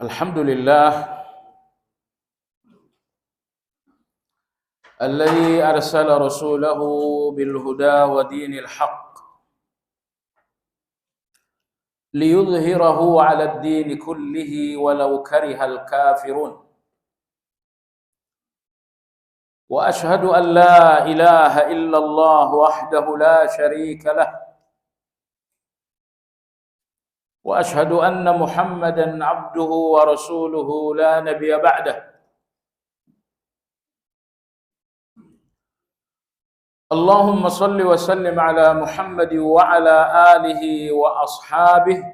Alhamdulillah alladzi arsala rasulahu bil huda wa dinil haqq liyudhhirahu 'ala ad-din kullihi walau karihal kafirun. Wa ashhadu an la ilaha illallah wahdahu la syarika lah. Wa ashhadu anna Muhammadan 'abduhu wa rasuluhu la nabiyya ba'dah. Allahumma salli wa sallim ala Muhammad wa ala alihi wa ashabihi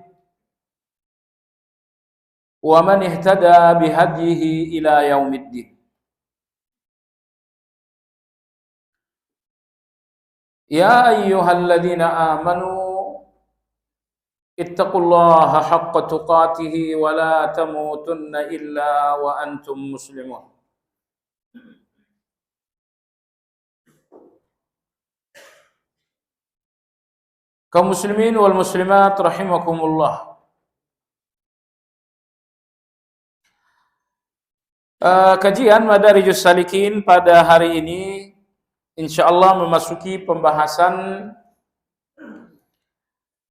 wa man ihtada bihadyihi ila yaumiddin. Ya ayyuhalladzina amanu ittaqullaha haqqa tuqatih wa la tamutunna illa wa antum muslimun. Kaum muslimin wal muslimat rahimakumullah. Kajian Madarijus Salikin pada hari ini insyaallah memasuki pembahasan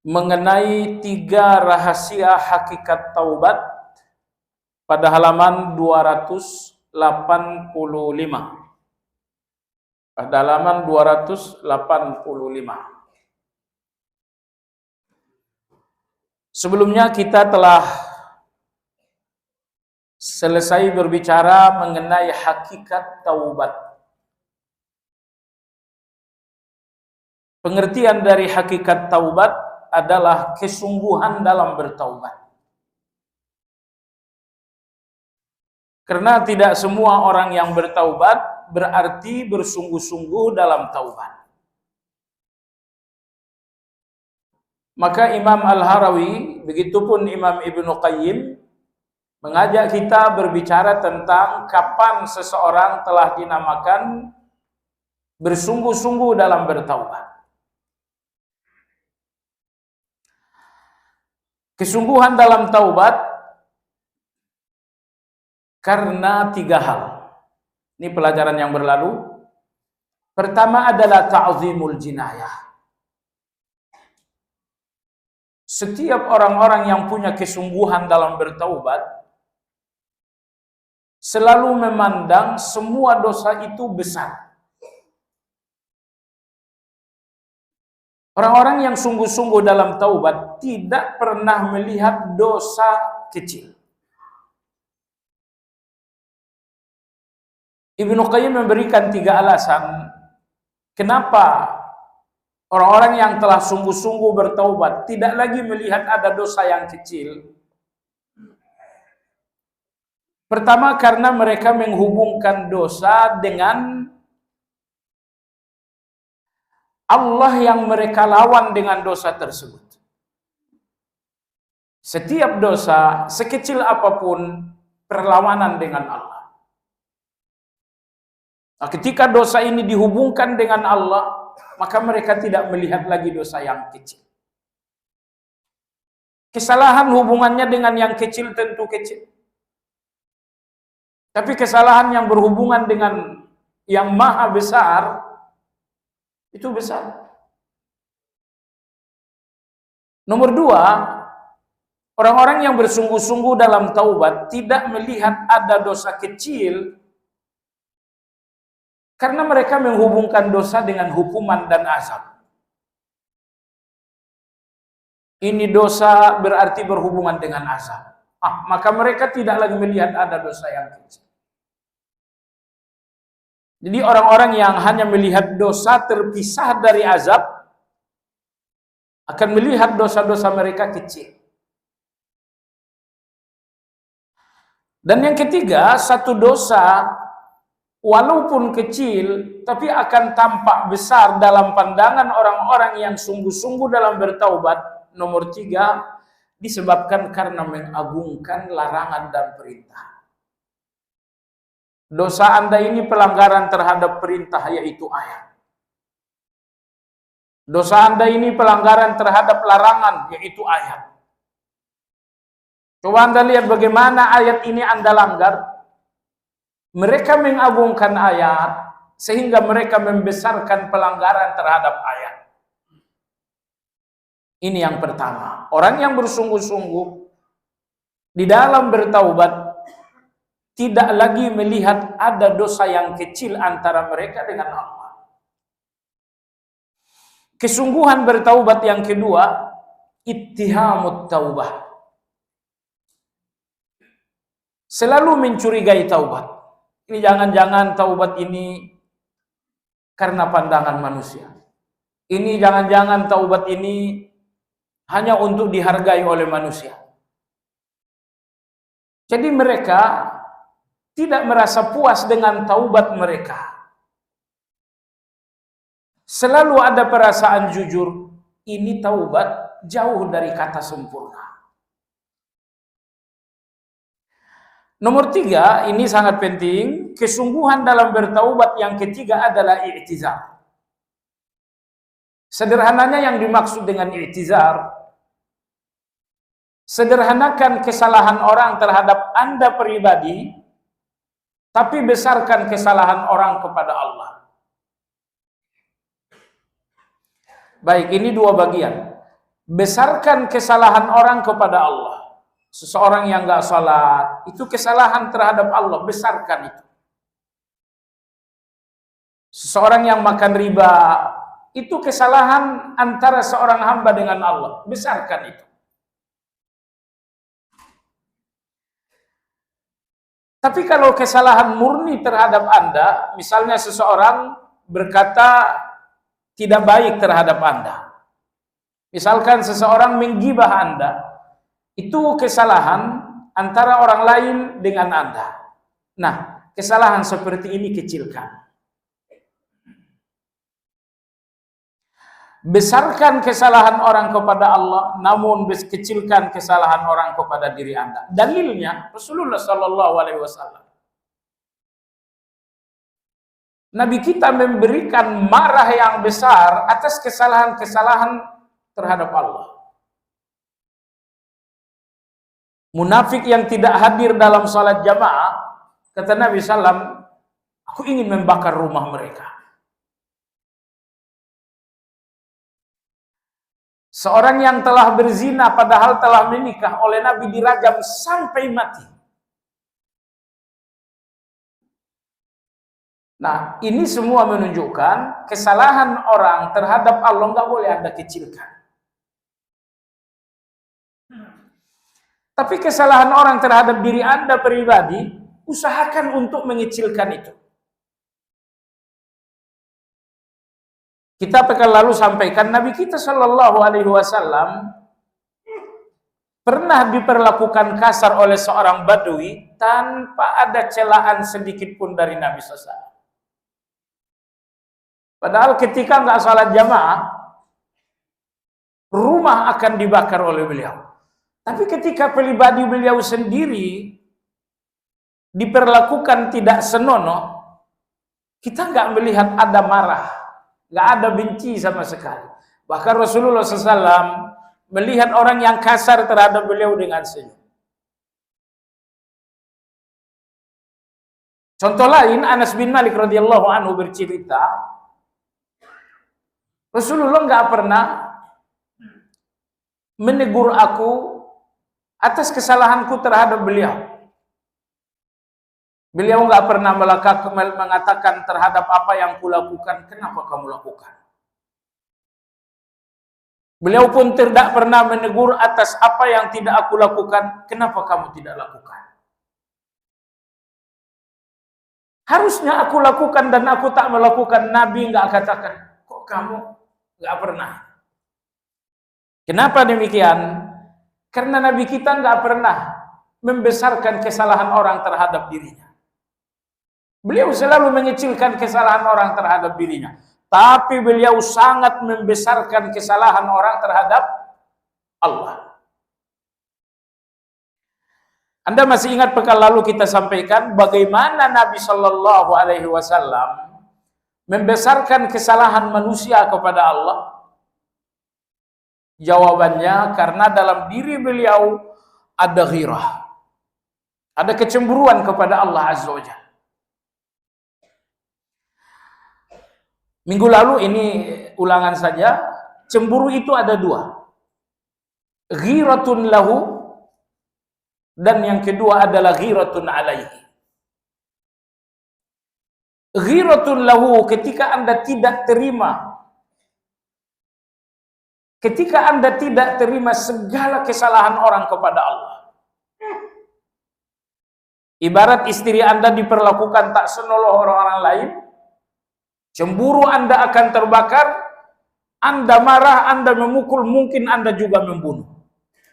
mengenai 3 rahasia hakikat taubat pada halaman 285. Pada halaman 285. Sebelumnya kita telah selesai berbicara mengenai hakikat taubat. Pengertian dari hakikat taubat adalah kesungguhan dalam bertaubat. Karena tidak semua orang yang bertaubat berarti bersungguh-sungguh dalam taubat. Maka Imam Al-Harawi, begitupun Imam Ibnu Qayyim mengajak kita berbicara tentang kapan seseorang telah dinamakan bersungguh-sungguh dalam bertaubat. Kesungguhan dalam taubat karena 3 hal. Ini pelajaran yang berlalu. Pertama adalah ta'zimul jinayah. Setiap orang-orang yang punya kesungguhan dalam bertaubat selalu memandang semua dosa itu besar. Orang-orang yang sungguh-sungguh dalam taubat tidak pernah melihat dosa kecil. Ibnu Qayyim memberikan 3 alasan kenapa orang-orang yang telah sungguh-sungguh bertaubat tidak lagi melihat ada dosa yang kecil. Pertama, karena mereka menghubungkan dosa dengan Allah yang mereka lawan dengan dosa tersebut. Setiap dosa, sekecil apapun, perlawanan dengan Allah. Nah, ketika dosa ini dihubungkan dengan Allah, maka mereka tidak melihat lagi dosa yang kecil. Kesalahan hubungannya dengan yang kecil tentu kecil. Tapi kesalahan yang berhubungan dengan yang maha besar, itu besar. Nomor 2, orang-orang yang bersungguh-sungguh dalam taubat tidak melihat ada dosa kecil karena mereka menghubungkan dosa dengan hukuman dan azab. Ini dosa berarti berhubungan dengan azab. Maka mereka tidak lagi melihat ada dosa yang kecil. Jadi orang-orang yang hanya melihat dosa terpisah dari azab akan melihat dosa-dosa mereka kecil. Dan yang ketiga, satu dosa walaupun kecil, tapi akan tampak besar dalam pandangan orang-orang yang sungguh-sungguh dalam bertaubat. Nomor 3, disebabkan karena mengagungkan larangan dan perintah. Dosa Anda ini pelanggaran terhadap perintah, yaitu ayat. Dosa Anda ini pelanggaran terhadap larangan, yaitu ayat. Coba Anda lihat bagaimana ayat ini Anda langgar. Mereka mengagungkan ayat sehingga mereka membesarkan pelanggaran terhadap ayat. Ini yang pertama. Orang yang bersungguh-sungguh di dalam bertaubat tidak lagi melihat ada dosa yang kecil antara mereka dengan Allah. Kesungguhan bertaubat yang kedua, ittihamut taubah. Selalu mencurigai taubat. Ini jangan-jangan taubat ini karena pandangan manusia. Ini jangan-jangan taubat ini hanya untuk dihargai oleh manusia. Jadi mereka tidak merasa puas dengan taubat mereka. Selalu ada perasaan jujur, ini taubat jauh dari kata sempurna. Nomor 3, ini sangat penting, kesungguhan dalam bertaubat yang ketiga adalah i'tizar. Sederhananya yang dimaksud dengan i'tizar, sederhanakan kesalahan orang terhadap Anda pribadi, tapi besarkan kesalahan orang kepada Allah. Baik, ini dua bagian. Besarkan kesalahan orang kepada Allah. Seseorang yang nggak sholat, itu kesalahan terhadap Allah, besarkan itu. Seseorang yang makan riba, itu kesalahan antara seorang hamba dengan Allah, besarkan itu. Tapi kalau kesalahan murni terhadap Anda, misalnya seseorang berkata tidak baik terhadap Anda. Misalkan seseorang menggibah Anda, itu kesalahan antara orang lain dengan Anda. Nah, kesalahan seperti ini kecilkan. Besarkan kesalahan orang kepada Allah, namun kecilkan kesalahan orang kepada diri Anda. Dalilnya Rasulullah Sallallahu Alaihi Wasallam. Nabi kita memberikan marah yang besar atas kesalahan-kesalahan terhadap Allah. Munafik yang tidak hadir dalam salat jamaah, kata Nabi Sallam, aku ingin membakar rumah mereka. Seorang yang telah berzina padahal telah menikah oleh Nabi dirajam sampai mati. Nah, ini semua menunjukkan kesalahan orang terhadap Allah nggak boleh Anda kecilkan. Tapi kesalahan orang terhadap diri Anda pribadi, usahakan untuk mengecilkan itu. Kita pekan lalu sampaikan Nabi kita Shallallahu Alaihi Wasallam pernah diperlakukan kasar oleh seorang Badui tanpa ada celaan sedikit pun dari Nabi SAW. Padahal ketika nggak salat jamaah, rumah akan dibakar oleh beliau. Tapi ketika pribadi beliau sendiri diperlakukan tidak senonoh, kita nggak melihat ada marah. Nggak ada benci sama sekali. Bahkan Rasulullah SAW melihat orang yang kasar terhadap beliau dengan senyum. Contoh lain, Anas bin Malik radhiyallahu anhu bercerita, Rasulullah nggak pernah menegur aku atas kesalahanku terhadap beliau. Beliau nggak pernah mengatakan terhadap apa yang kulakukan, kenapa kamu lakukan? Beliau pun tidak pernah menegur atas apa yang tidak aku lakukan, kenapa kamu tidak lakukan? Harusnya aku lakukan dan aku tak melakukan. Nabi nggak katakan, kok kamu nggak pernah? Kenapa demikian? Karena Nabi kita nggak pernah membesarkan kesalahan orang terhadap dirinya. Beliau selalu mengecilkan kesalahan orang terhadap dirinya. Tapi beliau sangat membesarkan kesalahan orang terhadap Allah. Anda masih ingat pekan lalu kita sampaikan bagaimana Nabi Shallallahu Alaihi Wasallam membesarkan kesalahan manusia kepada Allah? Jawabannya karena dalam diri beliau ada ghirah. Ada kecemburuan kepada Allah Azza wa Jalla. Minggu lalu ini ulangan saja, cemburu itu ada dua. Ghiratun lahu, dan yang kedua adalah ghiratun alaihi. Ghiratun lahu ketika Anda tidak terima, ketika Anda tidak terima segala kesalahan orang kepada Allah. Ibarat istri Anda diperlakukan tak senonoh orang-orang lain, cemburu Anda akan terbakar, Anda marah, Anda memukul, mungkin Anda juga membunuh.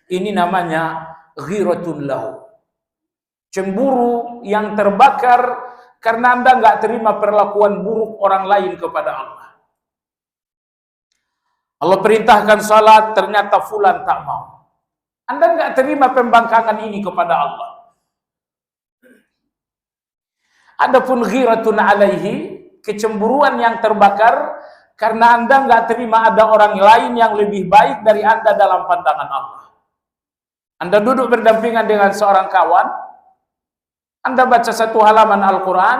Ini namanya ghiratun lahu. Cemburu yang terbakar karena Anda nggak terima perlakuan buruk orang lain kepada Allah. Allah perintahkan salat, ternyata fulan tak mau. Anda nggak terima pembangkangan ini kepada Allah. Adapun ghiratun alaihi, kecemburuan yang terbakar karena Anda nggak terima ada orang lain yang lebih baik dari Anda dalam pandangan Allah. Anda duduk berdampingan dengan seorang kawan, Anda baca satu halaman Al-Quran,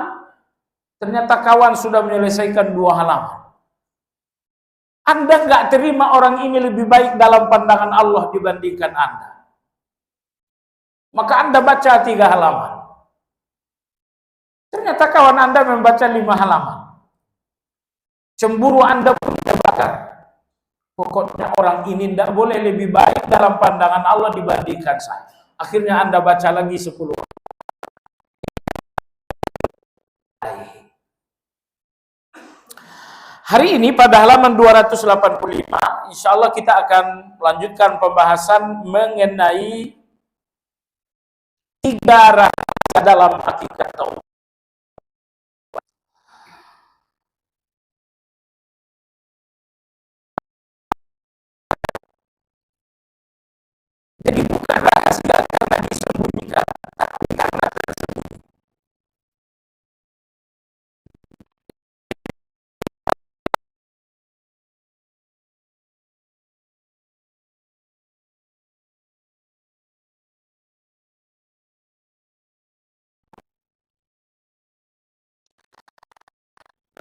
ternyata kawan sudah menyelesaikan 2 halaman. Anda nggak terima orang ini lebih baik dalam pandangan Allah dibandingkan Anda. Maka Anda baca 3 halaman. Ternyata kawan Anda membaca 5 halaman. Cemburu Anda pun terbakar. Pokoknya orang ini tidak boleh lebih baik dalam pandangan Allah dibandingkan saya. Akhirnya Anda baca lagi 10. Hari ini pada halaman 285, insya Allah kita akan melanjutkan pembahasan mengenai 3 rahasia dalam hakikat taubat. Jadi bukan rahasia karena disembunyikan, tapi karena tersembunyi.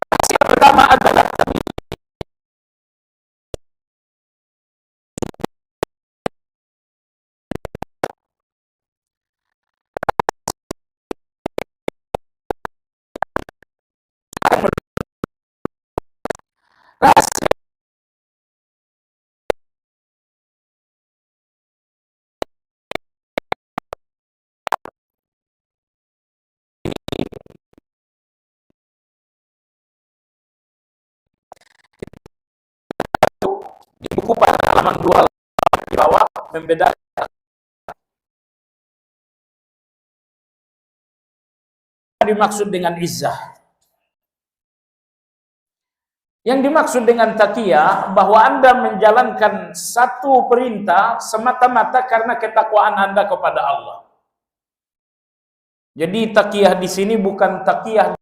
Rahasia pertama adalah rahasia di buku pada halaman 2 di bawah membedakan dimaksud dengan izzah. Yang dimaksud dengan taqiyah bahwa Anda menjalankan satu perintah semata-mata karena ketakwaan Anda kepada Allah. Jadi taqiyah di sini bukan taqiyah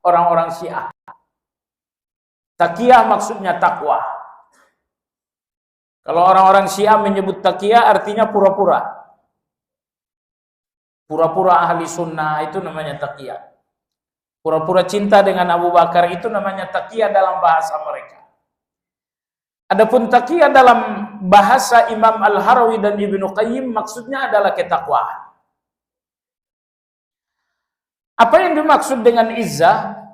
orang-orang Syiah. Taqiyah maksudnya takwa. Kalau orang-orang Syiah menyebut taqiyah artinya pura-pura. Pura-pura ahli sunnah itu namanya taqiyah. Pura-pura cinta dengan Abu Bakar itu namanya taqiyah dalam bahasa mereka. Adapun taqiyah dalam bahasa Imam Al-Harawi dan Ibnu Qayyim maksudnya adalah ketakwaan. Apa yang dimaksud dengan izzah?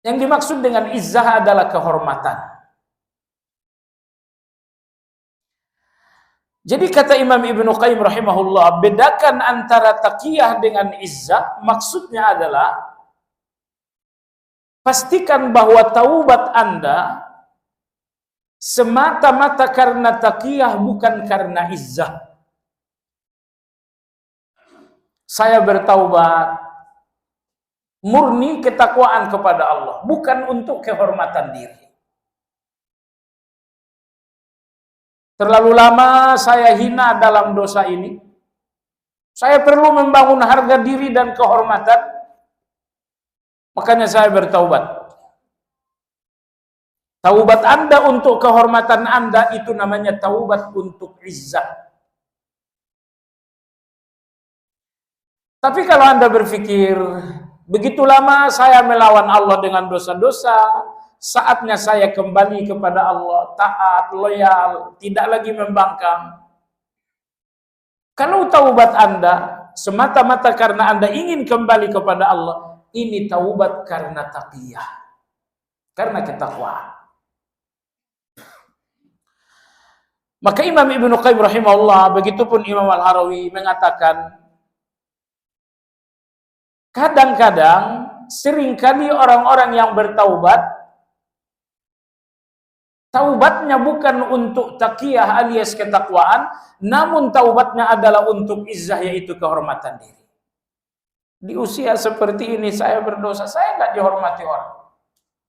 Yang dimaksud dengan izzah adalah kehormatan. Jadi kata Imam Ibnu Qayyim rahimahullah, bedakan antara taqiyah dengan izzah, maksudnya adalah pastikan bahwa taubat Anda semata-mata karena taqiyah, bukan karena izzah. Saya bertaubat murni ketakwaan kepada Allah, bukan untuk kehormatan diri. Terlalu lama saya hina dalam dosa ini. Saya perlu membangun harga diri dan kehormatan. Makanya saya bertaubat. Taubat Anda untuk kehormatan Anda itu namanya taubat untuk izzah. Tapi kalau Anda berpikir, begitu lama saya melawan Allah dengan dosa-dosa, saatnya saya kembali kepada Allah, taat, loyal, tidak lagi membangkang. Kalau taubat Anda semata-mata karena Anda ingin kembali kepada Allah, ini taubat karena taqiyah, karena ketakwaan. Maka Imam Ibnu Qayyim rahimahullah, begitupun Imam Al-Harawi mengatakan, kadang-kadang, seringkali orang-orang yang bertaubat, taubatnya bukan untuk taqiyah alias ketakwaan, namun taubatnya adalah untuk izzah, yaitu kehormatan diri. Di usia seperti ini saya berdosa, saya nggak dihormati orang.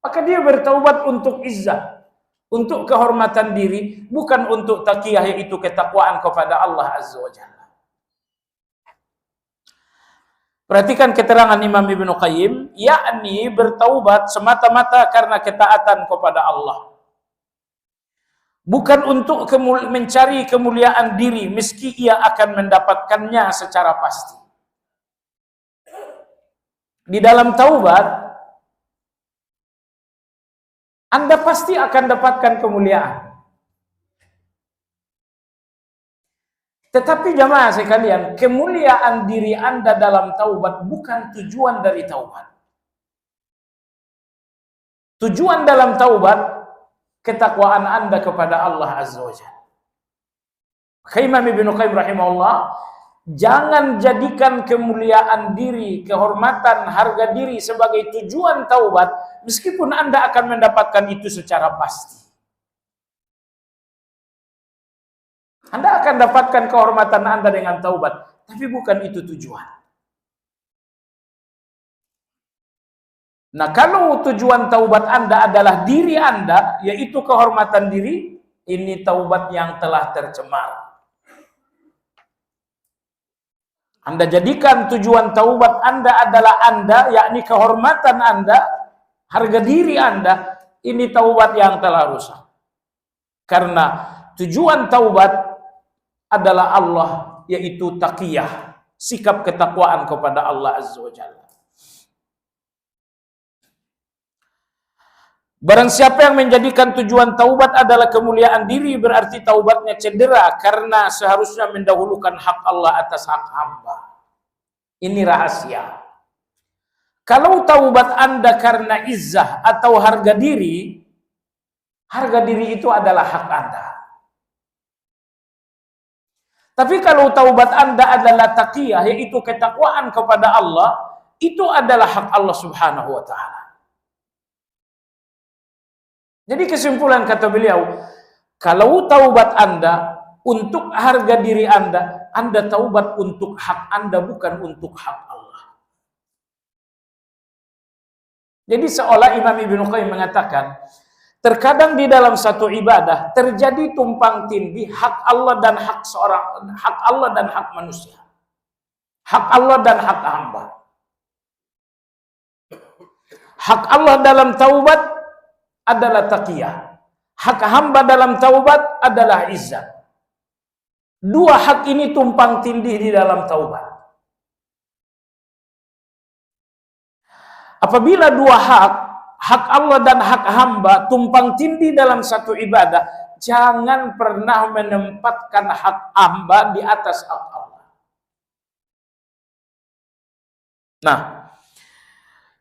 Maka dia bertaubat untuk izzah, untuk kehormatan diri, bukan untuk taqiyah, yaitu ketakwaan kepada Allah Azza wa Jalla. Perhatikan keterangan Imam Ibnu Qayyim, yakni bertaubat semata-mata karena ketaatan kepada Allah. Bukan untuk mencari kemuliaan diri, meski ia akan mendapatkannya secara pasti. Di dalam taubat, Anda pasti akan dapatkan kemuliaan. Tetapi jamaah sekalian, kemuliaan diri Anda dalam taubat bukan tujuan dari taubat. Tujuan dalam taubat, ketakwaan Anda kepada Allah Azza wa Jalla. Imam Ibnu Qayyim rahimahullah, jangan jadikan kemuliaan diri, kehormatan, harga diri sebagai tujuan taubat, meskipun Anda akan mendapatkan itu secara pasti. Anda akan dapatkan kehormatan Anda dengan taubat, tapi bukan itu tujuan. Nah, kalau tujuan taubat Anda adalah diri Anda, yaitu kehormatan diri, ini taubat yang telah tercemar. Anda jadikan tujuan taubat Anda adalah Anda, yakni kehormatan Anda, harga diri Anda, ini taubat yang telah rusak. Karena tujuan taubat adalah Allah, yaitu taqiyah, sikap ketakwaan kepada Allah Azza wa Jalla. Barang siapa yang menjadikan tujuan taubat adalah kemuliaan diri, berarti taubatnya cedera karena seharusnya mendahulukan hak Allah atas hak hamba. Ini rahasia. Kalau taubat Anda karena izzah atau harga diri itu adalah hak Anda. Tapi kalau taubat Anda adalah taqiyah, yaitu ketakwaan kepada Allah, itu adalah hak Allah Subhanahu wa Ta'ala. Jadi kesimpulan kata beliau, kalau taubat Anda untuk harga diri Anda taubat untuk hak Anda, bukan untuk hak Allah. Jadi seolah Imam Ibnu Qayyim mengatakan, terkadang di dalam satu ibadah terjadi tumpang tindih hak Allah dan hak manusia, hak Allah dan hak hamba. Hak Allah dalam taubat adalah taqiyah, hak hamba dalam taubat adalah izzah. Dua hak ini tumpang tindih di dalam taubat. Apabila dua hak Allah dan hak hamba tumpang tindih dalam satu ibadah, jangan pernah menempatkan hak hamba di atas hak Allah. Nah,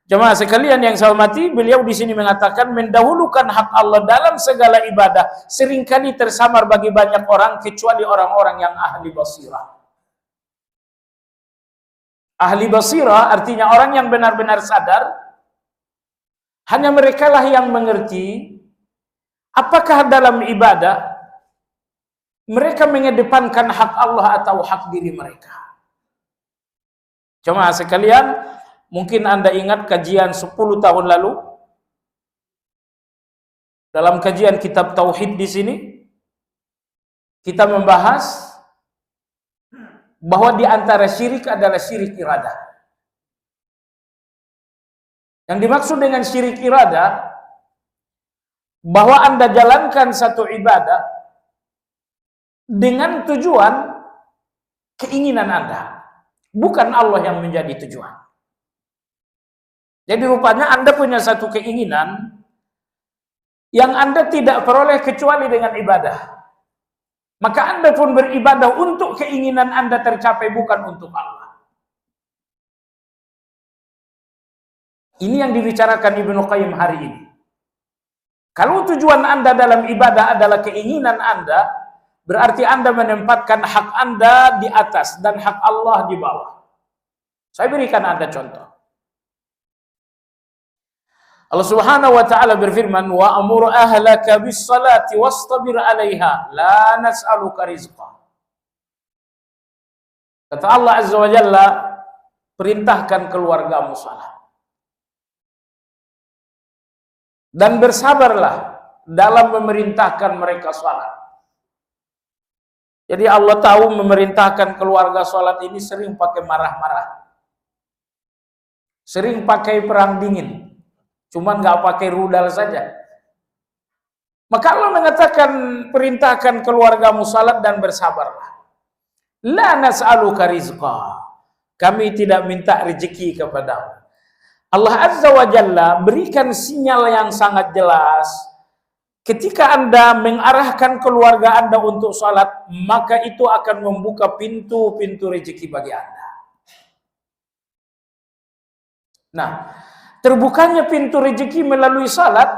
jemaah sekalian yang saya hormati, beliau di sini mengatakan mendahulukan hak Allah dalam segala ibadah seringkali tersamar bagi banyak orang, kecuali orang-orang yang ahli basirah. Ahli basirah artinya orang yang benar-benar sadar. Hanya merekalah yang mengerti apakah dalam ibadah mereka mengedepankan hak Allah atau hak diri mereka. Jemaah sekalian, mungkin Anda ingat kajian 10 tahun lalu dalam kajian kitab Tauhid di sini kita membahas bahwa di antara syirik adalah syirik iradah. Yang dimaksud dengan syirik iradah, bahwa Anda jalankan satu ibadah dengan tujuan keinginan Anda. bukan Allah yang menjadi tujuan. Jadi rupanya Anda punya satu keinginan yang Anda tidak peroleh kecuali dengan ibadah. Maka Anda pun beribadah untuk keinginan Anda tercapai, bukan untuk Allah. Ini yang dibicarakan Ibnu Qayyim hari ini. Kalau tujuan Anda dalam ibadah adalah keinginan Anda, berarti Anda menempatkan hak Anda di atas dan hak Allah di bawah. Saya berikan Anda contoh. Allah Subhanahu wa taala berfirman, "Wa amur ahlaka bis salati wastabir 'alaiha, la nas'aluka rizqa." Kata Allah Azza wa Jalla, perintahkan keluargamu salat. Dan bersabarlah dalam memerintahkan mereka salat. Jadi Allah tahu memerintahkan keluarga salat ini sering pakai marah-marah. Sering pakai perang dingin. Cuman nggak pakai rudal saja. Maka Allah mengatakan, perintahkan keluargamu salat dan bersabarlah. La nas'aluka rizqa. Kami tidak minta rezeki kepadamu. Allah Azza wa Jalla berikan sinyal yang sangat jelas. Ketika Anda mengarahkan keluarga Anda untuk salat, maka itu akan membuka pintu-pintu rezeki bagi Anda. Nah, terbukanya pintu rezeki melalui salat,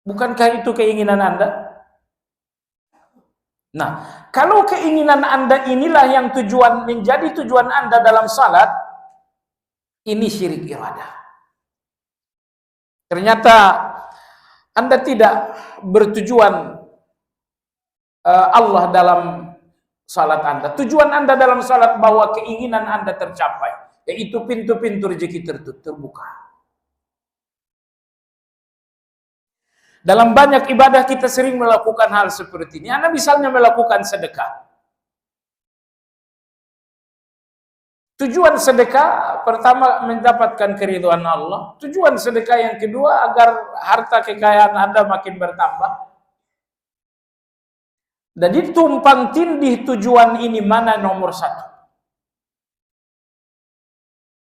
bukankah itu keinginan Anda? Nah, kalau keinginan Anda inilah yang menjadi tujuan Anda dalam salat, ini syirik iradah. Ternyata Anda tidak bertujuan Allah dalam salat Anda. Tujuan Anda dalam salat bahwa keinginan Anda tercapai, yaitu pintu-pintu rezeki terbuka. Dalam banyak ibadah kita sering melakukan hal seperti ini. Anda misalnya melakukan sedekah. Tujuan sedekah pertama mendapatkan keridhaan Allah. Tujuan sedekah yang kedua agar harta kekayaan Anda makin bertambah. Jadi tumpang tindih tujuan ini mana nomor satu?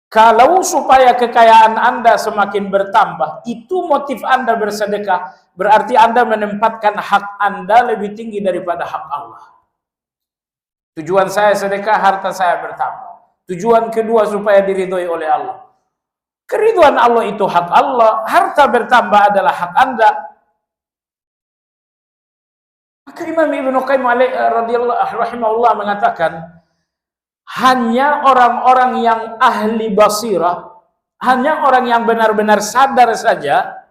Kalau supaya kekayaan Anda semakin bertambah, itu motif Anda bersedekah, berarti Anda menempatkan hak Anda lebih tinggi daripada hak Allah. Tujuan saya sedekah, harta saya bertambah. Tujuan kedua supaya diridhoi oleh Allah. Keridhaan Allah itu hak Allah, harta bertambah adalah hak Anda. Maka Imam Ibnu Qayyim radhiyallahu rahimahullah mengatakan, hanya orang-orang yang ahli basirah, hanya orang yang benar-benar sadar saja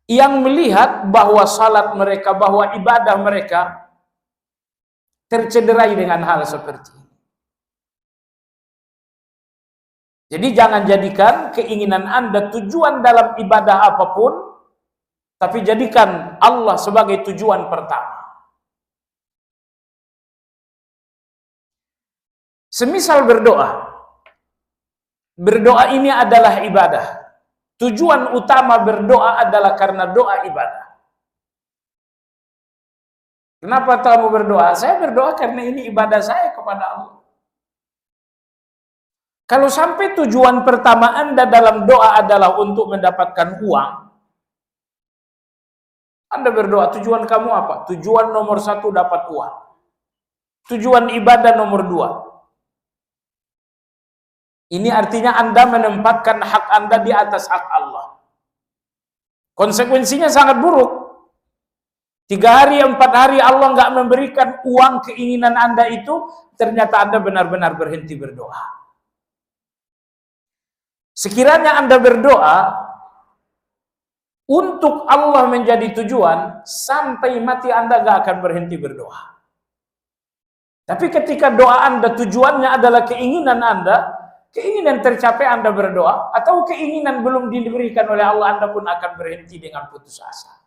yang melihat bahwa salat mereka, bahwa ibadah mereka tercederai dengan hal seperti ini. Jadi jangan jadikan keinginan Anda tujuan dalam ibadah apapun, tapi jadikan Allah sebagai tujuan pertama. Semisal berdoa. Berdoa ini adalah ibadah. Tujuan utama berdoa adalah karena doa ibadah. Kenapa kamu berdoa? Saya berdoa karena ini ibadah saya kepada Allah. Kalau sampai tujuan pertama Anda dalam doa adalah untuk mendapatkan uang, Anda berdoa, tujuan kamu apa? Tujuan nomor satu dapat uang. Tujuan ibadah nomor dua. Ini artinya Anda menempatkan hak Anda di atas hak Allah. Konsekuensinya sangat buruk. 3 hari, 4 hari Allah nggak memberikan uang keinginan Anda itu, ternyata Anda benar-benar berhenti berdoa. Sekiranya Anda berdoa untuk Allah menjadi tujuan, sampai mati Anda nggak akan berhenti berdoa. Tapi ketika doa Anda tujuannya adalah keinginan Anda, keinginan tercapai Anda berdoa, atau keinginan belum diberikan oleh Allah, Anda pun akan berhenti dengan putus asa.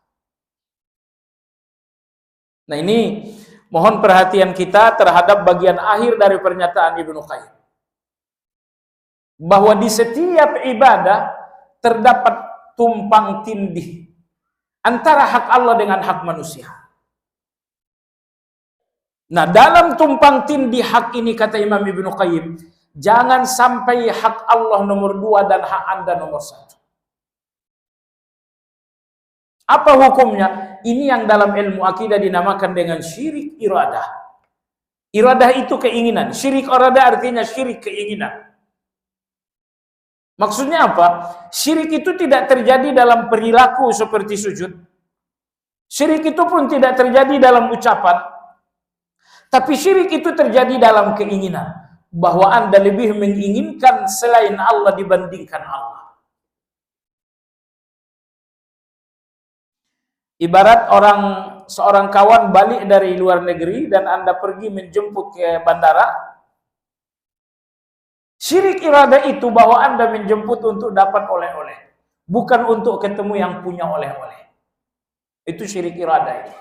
Nah, ini mohon perhatian kita terhadap bagian akhir dari pernyataan Ibnu Qayyim. Bahwa di setiap ibadah terdapat tumpang tindih antara hak Allah dengan hak manusia. Nah, dalam tumpang tindih hak ini kata Imam Ibnu Qayyim, jangan sampai hak Allah nomor 2 dan hak Anda nomor 1. Apa hukumnya? Ini yang dalam ilmu akidah dinamakan dengan syirik iradah. Iradah itu keinginan. Syirik iradah artinya syirik keinginan. Maksudnya apa? Syirik itu tidak terjadi dalam perilaku seperti sujud. Syirik itu pun tidak terjadi dalam ucapan. Tapi syirik itu terjadi dalam keinginan. Bahwa Anda lebih menginginkan selain Allah dibandingkan Allah. Ibarat seorang kawan balik dari luar negeri dan Anda pergi menjemput ke bandara. Syirik iradah itu bahwa Anda menjemput untuk dapat oleh-oleh, bukan untuk ketemu yang punya oleh-oleh. Itu syirik iradah itu.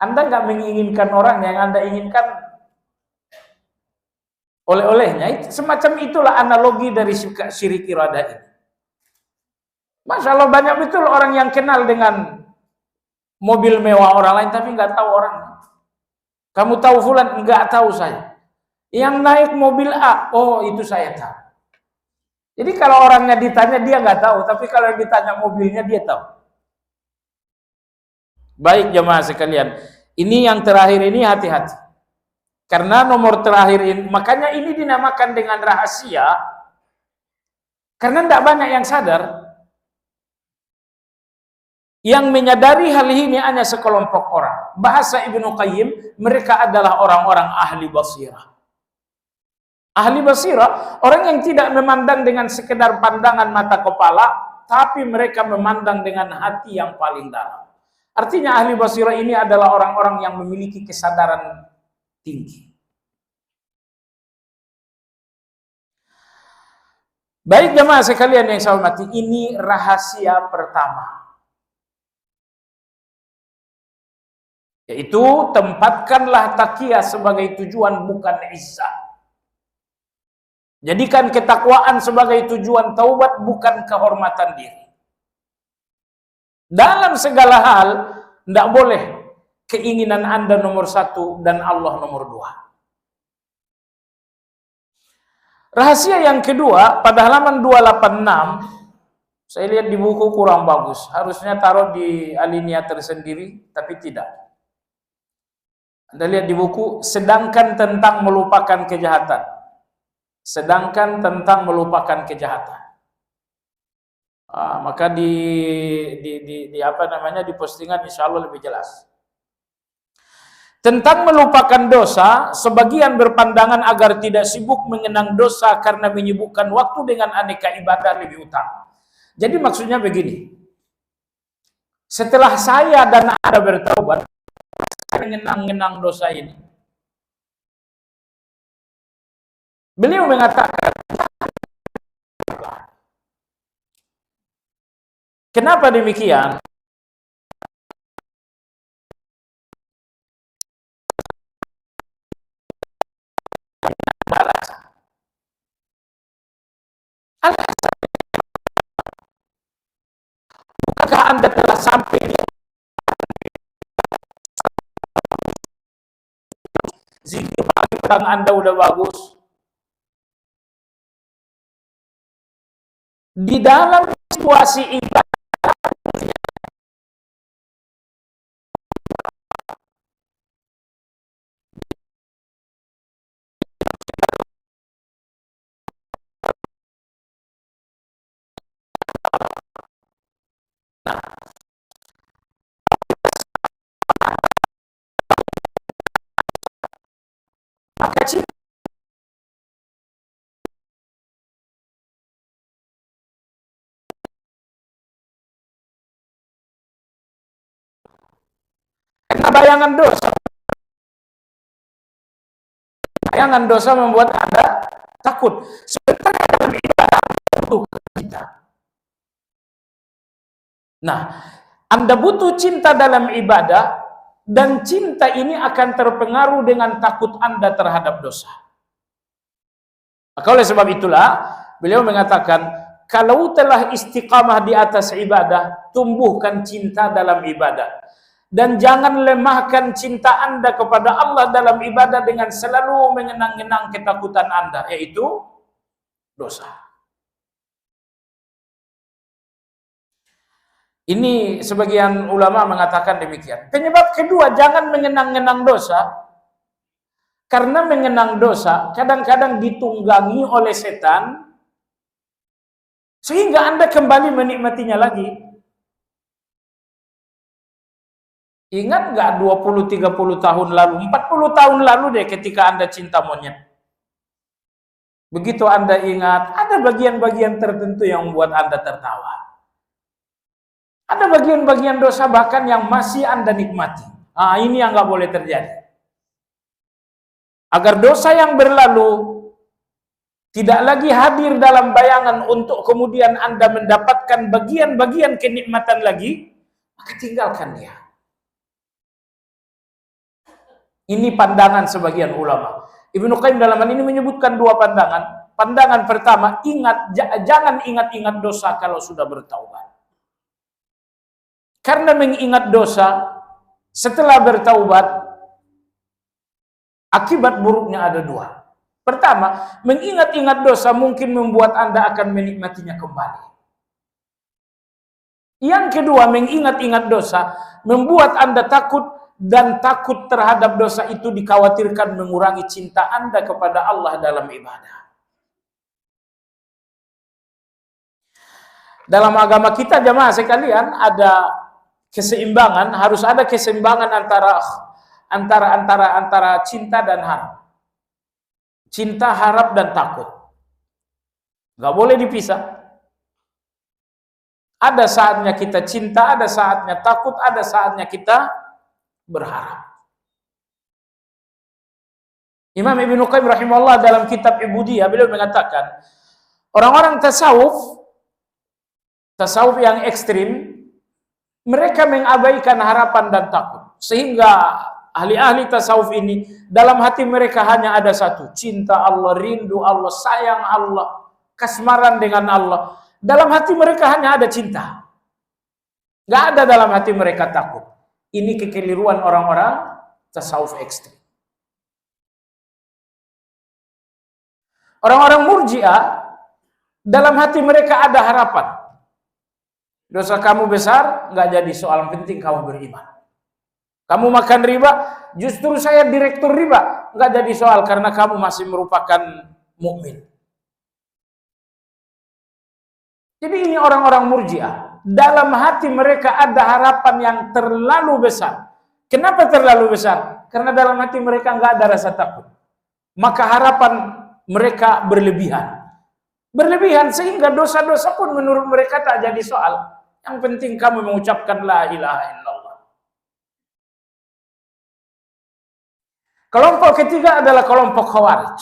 Anda nggak menginginkan orang yang Anda inginkan oleh-olehnya. Semacam itulah analogi dari syirik iradah ini. Masya Allah, banyak betul orang yang kenal dengan mobil mewah orang lain tapi nggak tahu orang. Kamu tahu fulan? Nggak tahu saya. Yang naik mobil A, oh itu saya tahu. Jadi kalau orangnya ditanya dia nggak tahu, tapi kalau ditanya mobilnya dia tahu. Baik jemaah sekalian, ini yang terakhir ini hati-hati. Karena nomor terakhir ini, makanya ini dinamakan dengan rahasia. Karena tidak banyak yang sadar. Yang menyadari hal ini hanya sekelompok orang. Bahasa Ibnu Qayyim, mereka adalah orang-orang ahli basirah. Ahli basirah, orang yang tidak memandang dengan sekedar pandangan mata kepala, tapi mereka memandang dengan hati yang paling dalam. Artinya ahli basirah ini adalah orang-orang yang memiliki kesadaran tinggi. Baik jemaah sekalian yang saya hormati, ini rahasia pertama. Yaitu tempatkanlah taqiyah sebagai tujuan bukan izzah. Jadikan ketakwaan sebagai tujuan taubat bukan kehormatan diri. Dalam segala hal, tidak boleh keinginan Anda nomor 1 dan Allah nomor 2. Rahasia yang kedua, pada halaman 286, saya lihat di buku kurang bagus. Harusnya taruh di alinea tersendiri, tapi tidak. Anda lihat di buku, sedangkan tentang melupakan kejahatan. Sedangkan tentang melupakan kejahatan. Maka di postingan insya Allah lebih jelas. Tentang melupakan dosa, sebagian berpandangan agar tidak sibuk mengenang dosa karena menyibukkan waktu dengan aneka ibadah lebih utama. Jadi maksudnya begini. Setelah saya dan Anda bertaubat, saya mengenang dosa ini. Beliau mengatakan, kenapa demikian? Bukankah Anda telah sampai di zikir pagi Anda udah bagus? Di dalam situasi ibadah kecil, karena bayangan dosa membuat Anda takut. Sebenarnya dalam ibadah butuh cinta. Nah, Anda butuh cinta dalam ibadah, dan cinta ini akan terpengaruh dengan takut Anda terhadap dosa. Maka oleh sebab itulah, beliau mengatakan, kalau telah istiqamah di atas ibadah, tumbuhkan cinta dalam ibadah. Dan jangan lemahkan cinta Anda kepada Allah dalam ibadah dengan selalu mengenang-enang ketakutan Anda, yaitu dosa. Ini sebagian ulama mengatakan demikian. Penyebab kedua, jangan mengenang-enang dosa. Karena mengenang dosa kadang-kadang ditunggangi oleh setan, sehingga Anda kembali menikmatinya lagi. Ingat nggak 20-30 tahun lalu, 40 tahun lalu deh ketika Anda cinta monyet. Begitu Anda ingat, ada bagian-bagian tertentu yang membuat Anda tertawa. Ada bagian-bagian dosa bahkan yang masih Anda nikmati. Nah, ini yang nggak boleh terjadi. Agar dosa yang berlalu tidak lagi hadir dalam bayangan untuk kemudian Anda mendapatkan bagian-bagian kenikmatan lagi, maka tinggalkan dia. Ini pandangan sebagian ulama. Ibnu Qayyim dalam hal ini menyebutkan dua pandangan. Pandangan pertama, jangan ingat-ingat dosa kalau sudah bertaubat. Karena mengingat dosa setelah bertaubat, akibat buruknya ada dua. Pertama, mengingat-ingat dosa mungkin membuat Anda akan menikmatinya kembali. Yang kedua, mengingat-ingat dosa membuat Anda takut, dan takut terhadap dosa itu dikhawatirkan mengurangi cinta Anda kepada Allah dalam ibadah. Dalam agama kita, jamaah sekalian, ada keseimbangan, harus ada keseimbangan antara cinta dan harap. Cinta, harap, dan takut. Gak boleh dipisah. Ada saatnya kita cinta, ada saatnya takut, ada saatnya kita berharap. Imam Ibnu Qayyim rahimahullah dalam kitab Ubudiyah, beliau mengatakan, orang-orang tasawuf yang ekstrim, mereka mengabaikan harapan dan takut. Sehingga ahli-ahli tasawuf ini, dalam hati mereka hanya ada satu, cinta Allah, rindu Allah, sayang Allah, kasmaran dengan Allah. Dalam hati mereka hanya ada cinta. Gak ada dalam hati mereka takut. Ini kekeliruan orang-orang tasawuf ekstrim. Orang-orang Murji'ah, dalam hati mereka ada harapan. Dosa kamu besar, nggak jadi soal, penting kamu beriman. Kamu makan riba, justru saya direktur riba, nggak jadi soal karena kamu masih merupakan mukmin. Jadi ini orang-orang Murji'ah. Dalam hati mereka ada harapan yang terlalu besar. Kenapa terlalu besar? Karena dalam hati mereka nggak ada rasa takut. Maka harapan mereka berlebihan. Berlebihan sehingga dosa-dosa pun menurut mereka tak jadi soal. Yang penting kamu mengucapkan la ilaha illallah. Kelompok ketiga adalah kelompok Khawarij.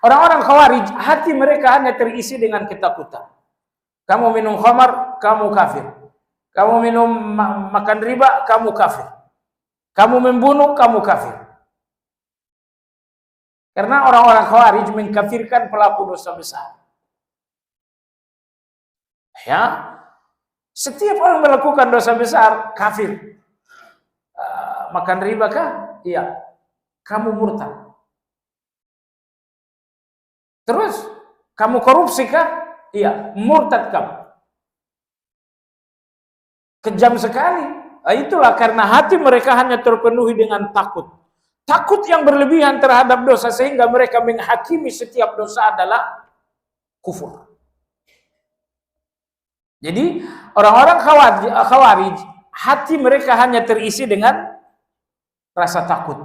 Orang-orang Khawarij, hati mereka hanya terisi dengan ketakutan. Kamu minum khamar, kamu kafir. Kamu minum makan riba, kamu kafir. Kamu membunuh, kamu kafir. Karena orang-orang Khawarij mengkafirkan pelaku dosa besar. Ya, setiap orang melakukan dosa besar, kafir. Makan riba kah? Iya. Kamu murtad. Terus, kamu korupsi kah? Iya, murtad kamu. Kejam sekali. Itulah karena hati mereka hanya terpenuhi dengan takut. Takut yang berlebihan terhadap dosa sehingga mereka menghakimi setiap dosa adalah kufur. Jadi orang-orang Khawarij, hati mereka hanya terisi dengan rasa takut.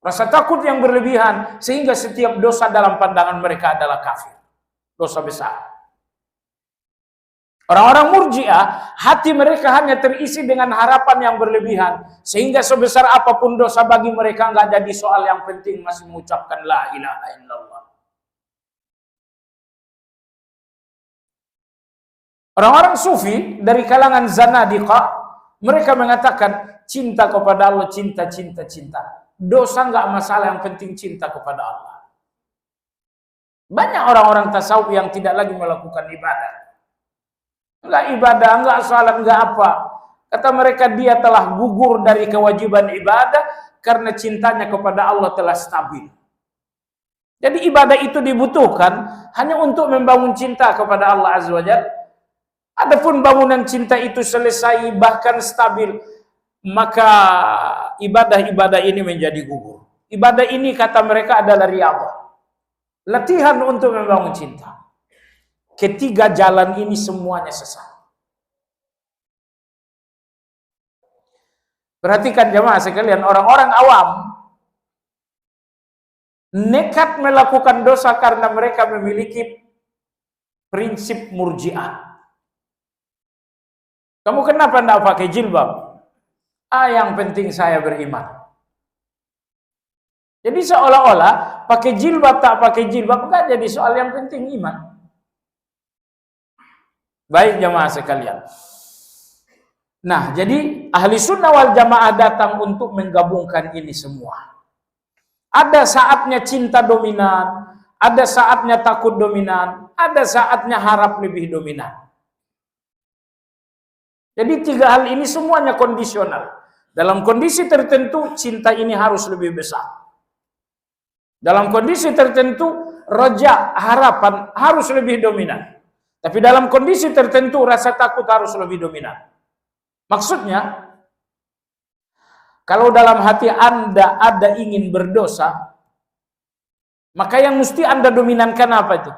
Rasa takut yang berlebihan sehingga setiap dosa dalam pandangan mereka adalah kafir. Dosa besar. Orang-orang Murji'ah, hati mereka hanya terisi dengan harapan yang berlebihan. Sehingga sebesar apapun dosa bagi mereka nggak jadi soal, yang penting masih mengucapkan la ilaha illallah. Orang-orang Sufi dari kalangan Zanadiqah, mereka mengatakan cinta kepada Allah, cinta. Dosa nggak masalah, yang penting cinta kepada Allah. Banyak orang-orang tasawuf yang tidak lagi melakukan ibadah. Enggak ibadah, enggak salat, enggak apa. Kata mereka, dia telah gugur dari kewajiban ibadah karena cintanya kepada Allah telah stabil. Jadi ibadah itu dibutuhkan hanya untuk membangun cinta kepada Allah Azza wa Jalla. Adapun bangunan cinta itu selesai bahkan stabil, maka ibadah-ibadah ini menjadi gugur. Ibadah ini kata mereka adalah riyadhah, latihan untuk membangun cinta. Ketiga jalan ini semuanya sesat. Perhatikan jemaah sekalian, orang-orang awam nekat melakukan dosa karena mereka memiliki prinsip murji'ah. Kamu kenapa tidak pakai jilbab? Yang penting saya beriman. Jadi seolah-olah pakai jilbab tak pakai jilbab enggak jadi soal, yang penting iman. Baik jemaah sekalian. Nah, jadi ahli sunnah wal jamaah datang untuk menggabungkan ini semua. Ada saatnya cinta dominan, ada saatnya takut dominan, ada saatnya harap lebih dominan. Jadi tiga hal ini semuanya kondisional. Dalam kondisi tertentu cinta ini harus lebih besar. Dalam kondisi tertentu roja, harapan harus lebih dominan. Tapi dalam kondisi tertentu rasa takut harus lebih dominan. Maksudnya, kalau dalam hati Anda ada ingin berdosa, maka yang mesti Anda dominankan apa itu?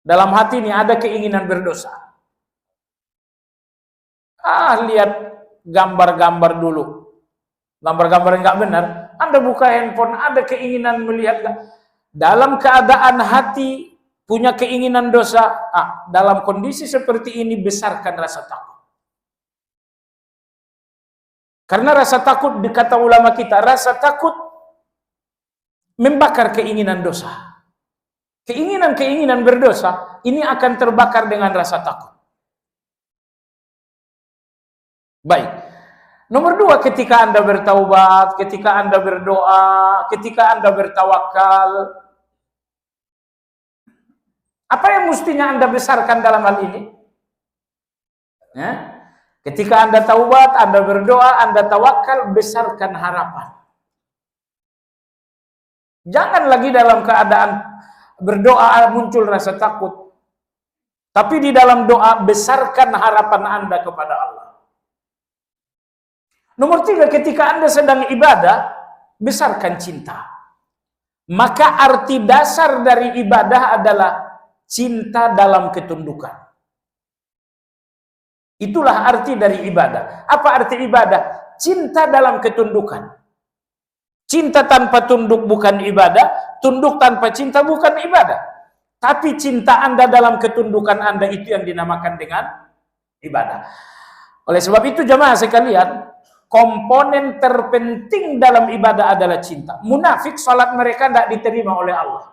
Dalam hati ini ada keinginan berdosa. Lihat gambar-gambar dulu. Gambar-gambar yang nggak benar. Anda buka handphone, ada keinginan melihat. Dalam keadaan hati punya keinginan dosa, dalam kondisi seperti ini besarkan rasa takut. Karena rasa takut, kata ulama kita, rasa takut membakar keinginan dosa. Keinginan-keinginan berdosa ini akan terbakar dengan rasa takut. Baik. Nomor dua, ketika Anda bertaubat, ketika Anda berdoa, ketika Anda bertawakal, apa yang mestinya Anda besarkan dalam hal ini? Ya? Ketika Anda taubat, Anda berdoa, Anda tawakal, besarkan harapan. Jangan lagi dalam keadaan berdoa muncul rasa takut. Tapi di dalam doa, besarkan harapan Anda kepada Allah. Nomor tiga, ketika Anda sedang ibadah, besarkan cinta. Maka arti dasar dari ibadah adalah cinta dalam ketundukan. Itulah arti dari ibadah. Apa arti ibadah? Cinta dalam ketundukan. Cinta tanpa tunduk bukan ibadah, tunduk tanpa cinta bukan ibadah. Tapi cinta Anda dalam ketundukan Anda itu yang dinamakan dengan ibadah. Oleh sebab itu jemaah sekalian, komponen terpenting dalam ibadah adalah cinta. Munafik salat mereka tidak diterima oleh Allah.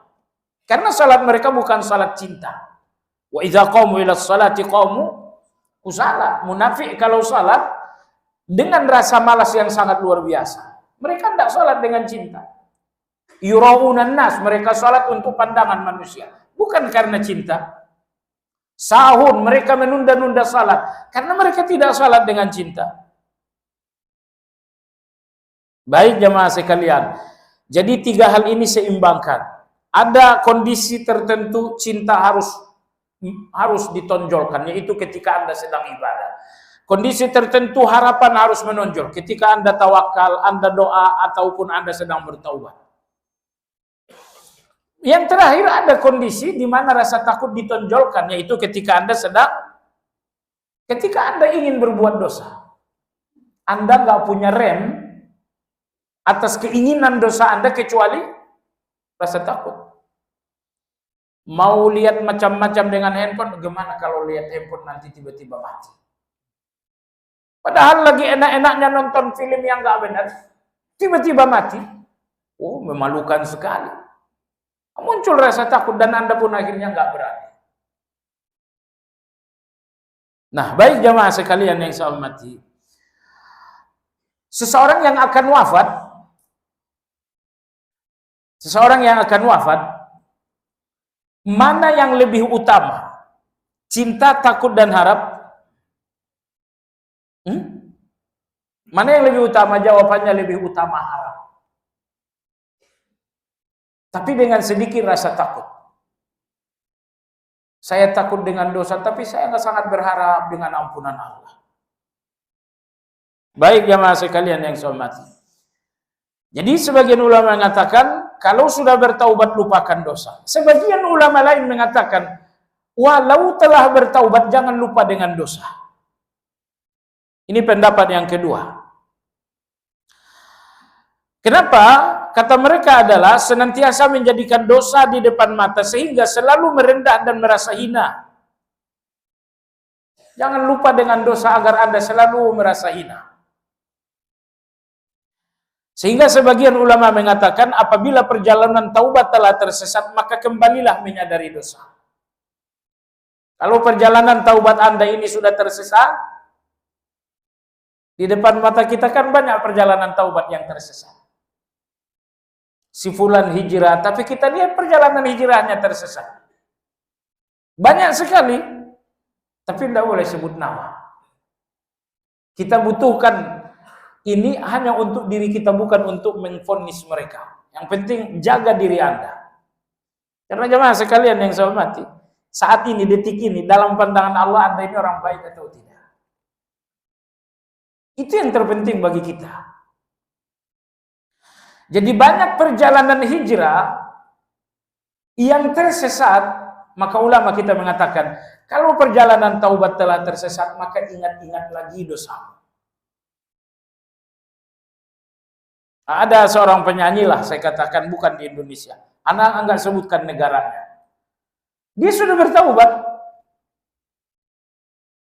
Karena salat mereka bukan salat cinta. Wa idza qamu ila sholati qamu kusala. Munafik kalau salat dengan rasa malas yang sangat luar biasa. Mereka tidak salat dengan cinta. Yuraunan nas, mereka salat untuk pandangan manusia, bukan karena cinta. Sahur, mereka menunda-nunda salat karena mereka tidak salat dengan cinta. Baik jemaah sekalian. Jadi tiga hal ini seimbangkan. Ada kondisi tertentu cinta harus ditonjolkan, yaitu ketika Anda sedang ibadah. Kondisi tertentu harapan harus menonjol ketika Anda tawakal, Anda doa, ataupun Anda sedang bertaubat. Yang terakhir ada kondisi di mana rasa takut ditonjolkan, yaitu ketika Anda ingin berbuat dosa. Anda nggak punya rem atas keinginan dosa Anda kecuali rasa takut. Mau lihat macam-macam dengan handphone, gimana kalau lihat handphone nanti tiba-tiba mati? Padahal lagi enak-enaknya nonton film yang nggak benar, tiba-tiba mati. Oh, memalukan sekali. Muncul rasa takut dan Anda pun akhirnya nggak berani. Nah, baik jamaah sekalian yang saya hormati. Seseorang yang akan wafat, mana yang lebih utama? Cinta, takut, dan harap? Mana yang lebih utama? Jawabannya lebih utama haram. Tapi dengan sedikit rasa takut. Saya takut dengan dosa, tapi saya sangat berharap dengan ampunan Allah. Baik jamaah sekalian yang saya hormati. Jadi sebagian ulama mengatakan, kalau sudah bertaubat lupakan dosa. Sebagian ulama lain mengatakan, walau telah bertaubat jangan lupa dengan dosa. Ini pendapat yang kedua. Kenapa? Kata mereka adalah senantiasa menjadikan dosa di depan mata sehingga selalu merendah dan merasa hina. Jangan lupa dengan dosa agar Anda selalu merasa hina. Sehingga sebagian ulama mengatakan apabila perjalanan taubat telah tersesat maka kembalilah menyadari dosa. Kalau perjalanan taubat Anda ini sudah tersesat, di depan mata kita kan banyak perjalanan taubat yang tersesat. Si fulan hijrah, tapi kita lihat perjalanan hijrahnya tersesat. Banyak sekali, tapi tidak boleh sebut nama. Kita butuhkan ini hanya untuk diri kita, bukan untuk memvonis mereka. Yang penting jaga diri Anda. Karena jemaah sekalian yang saya hormati, saat ini, detik ini, dalam pandangan Allah Anda ini orang baik atau tidak. Itu yang terpenting bagi kita. Jadi banyak perjalanan hijrah yang tersesat, maka ulama kita mengatakan, kalau perjalanan taubat telah tersesat, maka ingat-ingat lagi dosa. Ada seorang penyanyi lah, saya katakan bukan di Indonesia. Anak enggak sebutkan negaranya. Dia sudah bertaubat.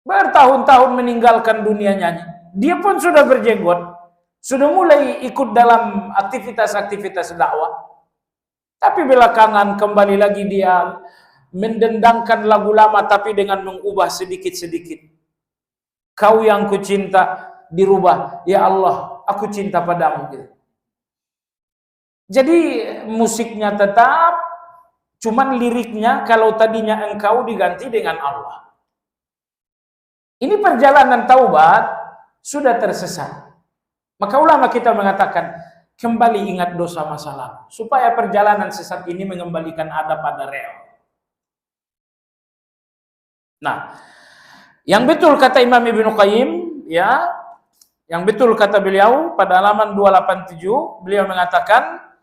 Bertahun-tahun meninggalkan dunia nyanyi. Dia pun sudah berjenggot. Sudah mulai ikut dalam aktivitas-aktivitas dakwah. Tapi belakangan kembali lagi dia mendendangkan lagu lama tapi dengan mengubah sedikit-sedikit. Kau yang kucinta dirubah. Ya Allah, aku cinta padamu. Gitu. Jadi musiknya tetap, cuman liriknya kalau tadinya engkau diganti dengan Allah. Ini perjalanan taubat sudah tersesat. Maka ulama kita mengatakan, kembali ingat dosa masa lalu. Supaya perjalanan sesat ini mengembalikan Anda pada rel. Nah, yang betul kata Imam Ibnu Qayyim, ya, yang betul kata beliau pada halaman 287, beliau mengatakan,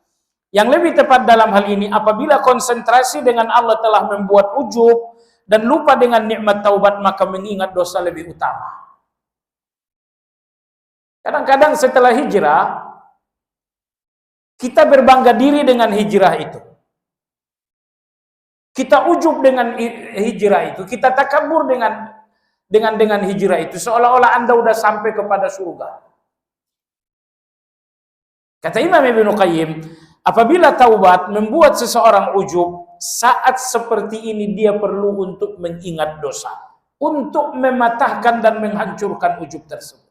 yang lebih tepat dalam hal ini, apabila konsentrasi dengan Allah telah membuat ujub dan lupa dengan nikmat taubat, maka mengingat dosa lebih utama. Kadang-kadang setelah hijrah, kita berbangga diri dengan hijrah itu. Kita ujub dengan hijrah itu, kita takabur dengan hijrah itu, seolah-olah Anda sudah sampai kepada surga. Kata Imam Ibnu Qayyim, apabila taubat membuat seseorang ujub, saat seperti ini dia perlu untuk mengingat dosa, untuk mematahkan dan menghancurkan ujub tersebut.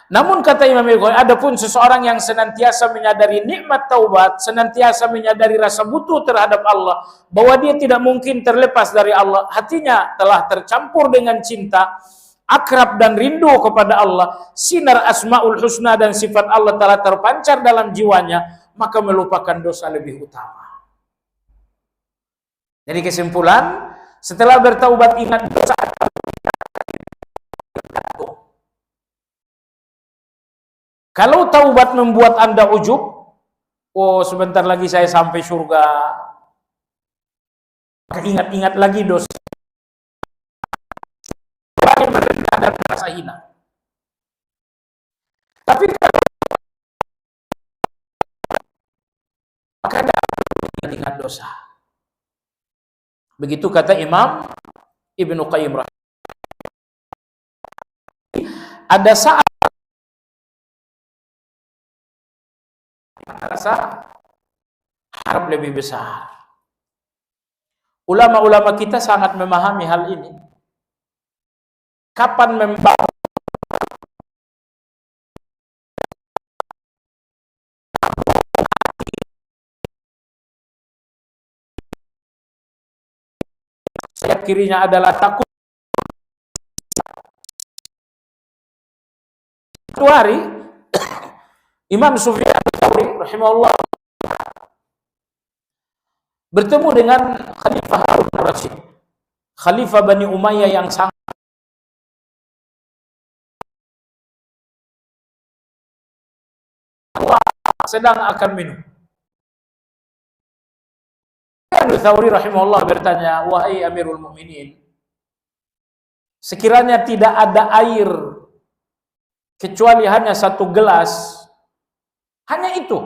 Namun kata Imam Ibnu Qayyim, adapun seseorang yang senantiasa menyadari nikmat taubat, senantiasa menyadari rasa butuh terhadap Allah, bahwa dia tidak mungkin terlepas dari Allah, hatinya telah tercampur dengan cinta, akrab dan rindu kepada Allah, sinar Asmaul Husna dan sifat Allah telah terpancar dalam jiwanya, maka melupakan dosa lebih utama. Jadi kesimpulan, setelah bertaubat ingat dosa. Kalau taubat membuat Anda ujub, oh sebentar lagi saya sampai surga, maka ingat-ingat lagi dosa. Ada rasa hina. Tapi kalau maka ada ingat dosa. Begitu kata Imam Ibnu Qayyim. Ada saat rasa harap lebih besar. Ulama-ulama kita sangat memahami hal ini. Kapan membawa sayap kirinya adalah takut, Suatu hari Imam Sufyan Ats-Tsauri rahimahullah bertemu dengan Khalifah Harun Ar-Rasyid, Khalifah Bani Umayyah yang sangat sedang akan minum. Ats-Tsauri rahimahullah bertanya, wahai Amirul Mukminin, sekiranya tidak ada air kecuali hanya satu gelas, hanya itu,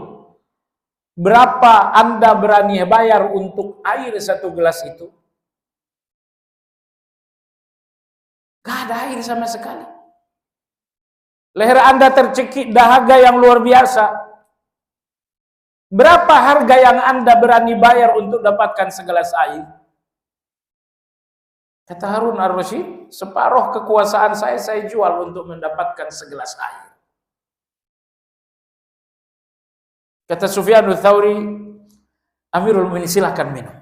berapa Anda berani bayar untuk air satu gelas itu? Gak ada air sama sekali. Leher Anda tercekik dahaga yang luar biasa. Berapa harga yang Anda berani bayar untuk dapatkan segelas air? Kata Harun Ar-Rasyid, separuh kekuasaan saya jual untuk mendapatkan segelas air. Kata Sufyan Ats-Tsauri, Amirul Mukminin silahkan minum.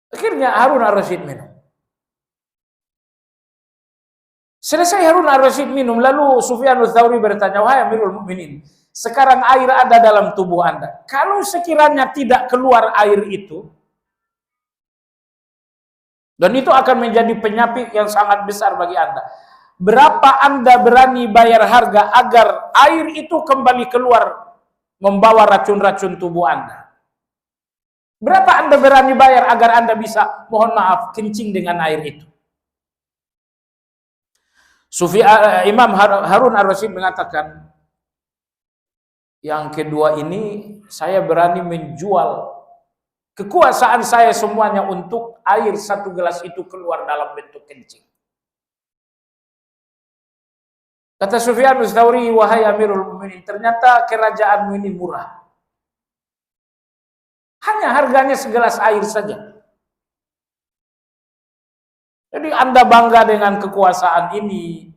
Akhirnya Harun Ar-Rasyid minum. Selesai Harun Ar-Rasyid minum, lalu Sufyan Ats-Tsauri bertanya, wahai Amirul Mukminin, sekarang air ada dalam tubuh Anda. Kalau sekiranya tidak keluar air itu, dan itu akan menjadi penyakit yang sangat besar bagi Anda, berapa Anda berani bayar harga agar air itu kembali keluar membawa racun-racun tubuh Anda? Berapa Anda berani bayar agar Anda bisa, mohon maaf, kencing dengan air itu? Imam Harun Ar-Rasyid mengatakan, yang kedua ini saya berani menjual kekuasaan saya semuanya untuk air satu gelas itu keluar dalam bentuk kencing. Kata Sufyan Ats-Tsauri, wahai Amirul Mukminin, ternyata kerajaanmu ini murah. Hanya harganya segelas air saja. Jadi Anda bangga dengan kekuasaan ini.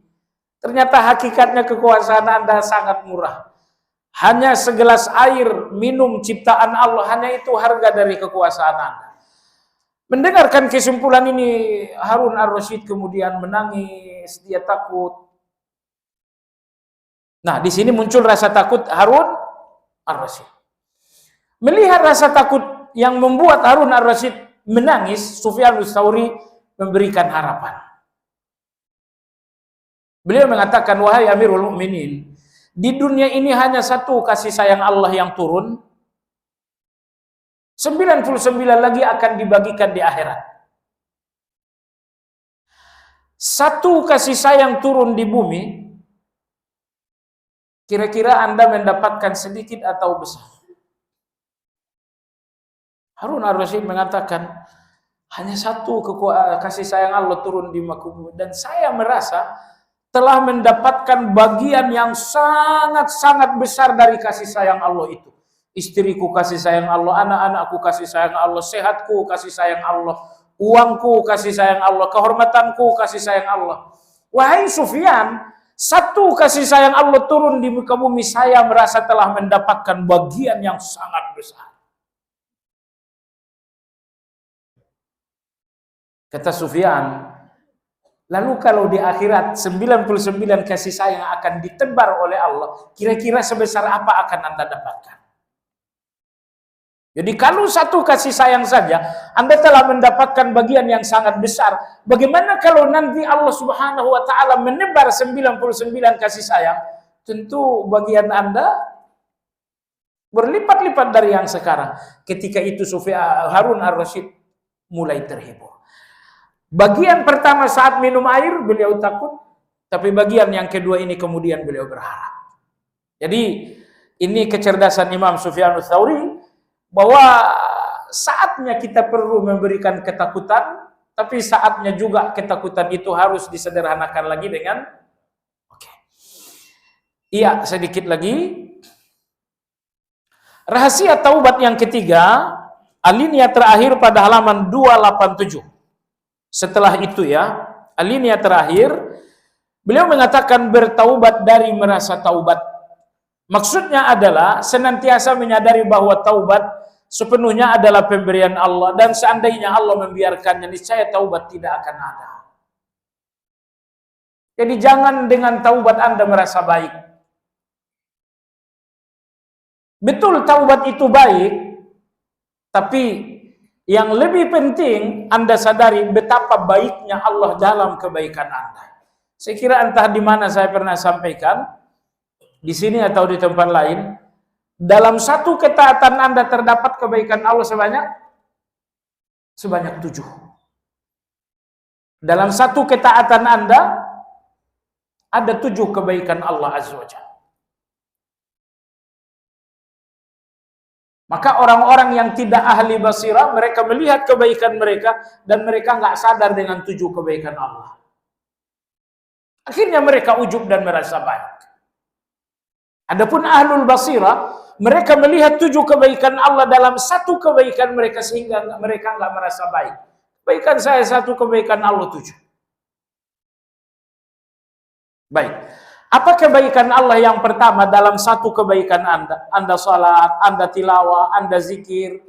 Ternyata hakikatnya kekuasaan Anda sangat murah. Hanya segelas air minum ciptaan Allah, hanya itu harga dari kekuasaan Anda. Mendengarkan kesimpulan ini, Harun Ar-Rasyid kemudian menangis, dia takut. Nah, di sini muncul rasa takut Harun Ar-Rasyid. Melihat rasa takut yang membuat Harun Ar-Rasyid menangis, Sufyan Ats-Tsauri memberikan harapan. Beliau mengatakan, wahai Amirul Mukminin, di dunia ini hanya satu kasih sayang Allah yang turun. 99 lagi akan dibagikan di akhirat. Satu kasih sayang turun di bumi, kira-kira Anda mendapatkan sedikit atau besar? Harun Ar-Rasyid mengatakan, hanya satu kasih sayang Allah turun di muka bumi, dan saya merasa telah mendapatkan bagian yang sangat-sangat besar dari kasih sayang Allah itu. Istriku kasih sayang Allah, anak-anakku kasih sayang Allah, sehatku kasih sayang Allah, uangku kasih sayang Allah, kehormatanku kasih sayang Allah. Wahai Sufyan, satu kasih sayang Allah turun di muka bumi, saya merasa telah mendapatkan bagian yang sangat besar. Kata Sufyan, lalu kalau di akhirat 99 kasih sayang akan ditebar oleh Allah, kira-kira sebesar apa akan Anda dapatkan? Jadi kalau satu kasih sayang saja, Anda telah mendapatkan bagian yang sangat besar. Bagaimana kalau nanti Allah Subhanahu wa Ta'ala menebar 99 kasih sayang? Tentu bagian Anda berlipat-lipat dari yang sekarang. Ketika itu Harun Ar-Rasyid mulai terhibur. Bagian pertama saat minum air beliau takut, tapi bagian yang kedua ini kemudian beliau berharap. Jadi ini kecerdasan Imam Sufyan Ats-Tsauri, bahwa saatnya kita perlu memberikan ketakutan, tapi saatnya juga ketakutan itu harus disederhanakan lagi dengan Iya, sedikit lagi. Rahasia taubat yang ketiga, alinea terakhir pada halaman 287. Setelah itu ya, alinea terakhir, beliau mengatakan bertaubat dari merasa taubat. Maksudnya adalah senantiasa menyadari bahwa taubat sepenuhnya adalah pemberian Allah, dan seandainya Allah membiarkannya, niscaya taubat tidak akan ada. Jadi jangan dengan taubat Anda merasa baik. Betul taubat itu baik, tapi yang lebih penting Anda sadari betapa baiknya Allah dalam kebaikan Anda. Saya kira entah di mana saya pernah sampaikan, di sini atau di tempat lain, dalam satu ketaatan Anda terdapat kebaikan Allah sebanyak 7. Dalam satu ketaatan Anda ada 7 kebaikan Allah Azza wa Jalla. Maka orang-orang yang tidak ahli basirah, mereka melihat kebaikan mereka dan mereka nggak sadar dengan 7 kebaikan Allah. Akhirnya mereka ujub dan merasa baik. Adapun ahlul basirah, mereka melihat 7 kebaikan Allah dalam satu kebaikan mereka sehingga mereka nggak merasa baik. Kebaikan saya 1, kebaikan Allah 7. Baik. Apa kebaikan Allah yang pertama dalam satu kebaikan Anda? Anda salat, Anda tilawah, Anda zikir.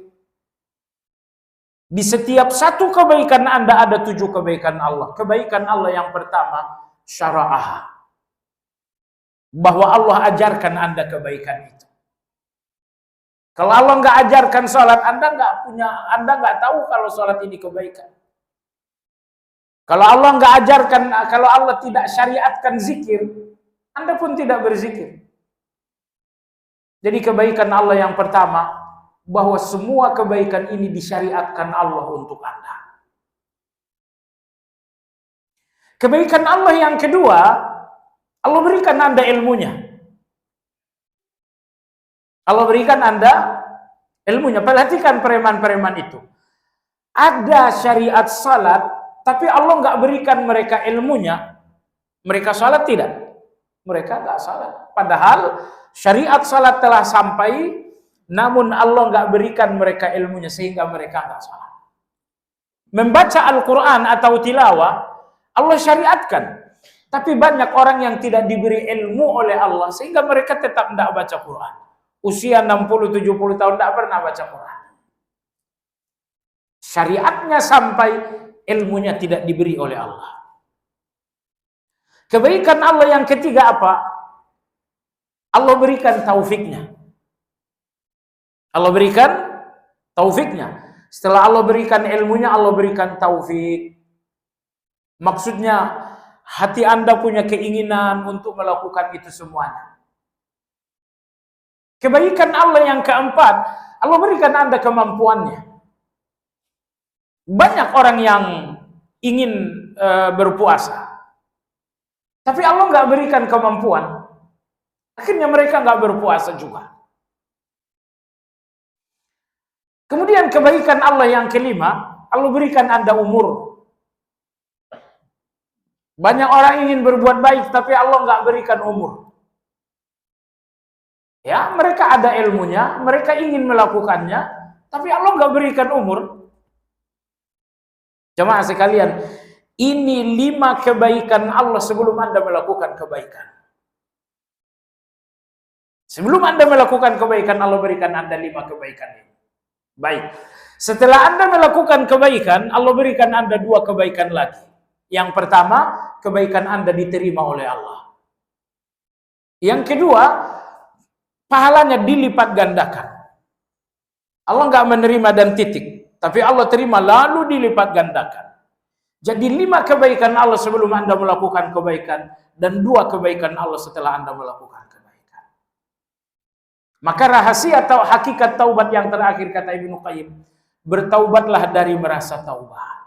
Di setiap satu kebaikan Anda ada 7 kebaikan Allah. Kebaikan Allah yang pertama, syara'ah. Bahwa Allah ajarkan Anda kebaikan itu. Kalau Allah nggak ajarkan salat, Anda nggak tahu kalau salat ini kebaikan. Kalau Allah nggak ajarkan, kalau Allah tidak syariatkan zikir, Anda pun tidak berzikir. Jadi kebaikan Allah yang pertama, bahwa semua kebaikan ini disyariatkan Allah untuk Anda. Kebaikan Allah yang kedua, Allah berikan Anda ilmunya. Allah berikan Anda ilmunya. Perhatikan preman-preman itu. Ada syariat salat, tapi Allah nggak berikan mereka ilmunya. Mereka salat tidak? Mereka nggak salat. Padahal syariat salat telah sampai, namun Allah nggak berikan mereka ilmunya sehingga mereka nggak salat. Membaca Al-Quran atau tilawah, Allah syariatkan. Tapi banyak orang yang tidak diberi ilmu oleh Allah sehingga mereka tetap tidak baca Quran. Usia 60-70 tahun tidak pernah baca Quran. Syariatnya sampai, ilmunya tidak diberi oleh Allah. Kebaikan Allah yang ketiga apa? Allah berikan taufiknya. Allah berikan taufiknya. Setelah Allah berikan ilmunya, Allah berikan taufik. Maksudnya, hati Anda punya keinginan untuk melakukan itu semuanya. Kebaikan Allah yang keempat, Allah berikan Anda kemampuannya. Banyak orang yang ingin berpuasa, tapi Allah nggak berikan kemampuan. Akhirnya mereka nggak berpuasa juga. Kemudian kebaikan Allah yang kelima, Allah berikan Anda umur. Banyak orang ingin berbuat baik, tapi Allah nggak berikan umur. Ya, mereka ada ilmunya, mereka ingin melakukannya, tapi Allah nggak berikan umur. Jemaah sekalian, ini 5 kebaikan Allah sebelum Anda melakukan kebaikan. Sebelum Anda melakukan kebaikan, Allah berikan Anda 5 kebaikan ini. Baik. Setelah Anda melakukan kebaikan, Allah berikan Anda 2 kebaikan lagi. Yang pertama, kebaikan Anda diterima oleh Allah. Yang kedua, pahalanya dilipat gandakan. Allah nggak menerima dan titik, tapi Allah terima lalu dilipat gandakan. Jadi 5 kebaikan Allah sebelum Anda melakukan kebaikan, dan 2 kebaikan Allah setelah Anda melakukan kebaikan. Maka rahasia atau hakikat taubat yang terakhir kata Ibnu Qayyim, bertaubatlah dari merasa taubat.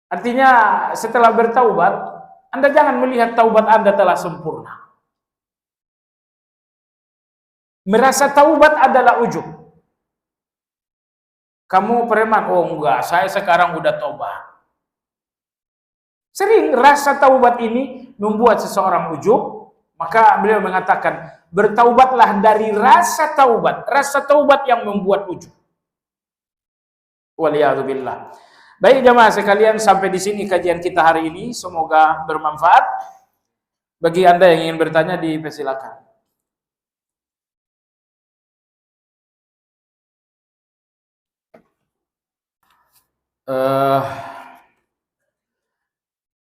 Artinya setelah bertaubat, Anda jangan melihat taubat Anda telah sempurna. Merasa taubat adalah ujub. Kamu preman, oh enggak, saya sekarang udah taubat. Sering rasa taubat ini membuat seseorang ujub, maka beliau mengatakan, bertaubatlah dari rasa taubat yang membuat ujub. Waliyadzubillah. Baik jemaah sekalian, sampai di sini kajian kita hari ini, semoga bermanfaat. Bagi Anda yang ingin bertanya, dipersilakan.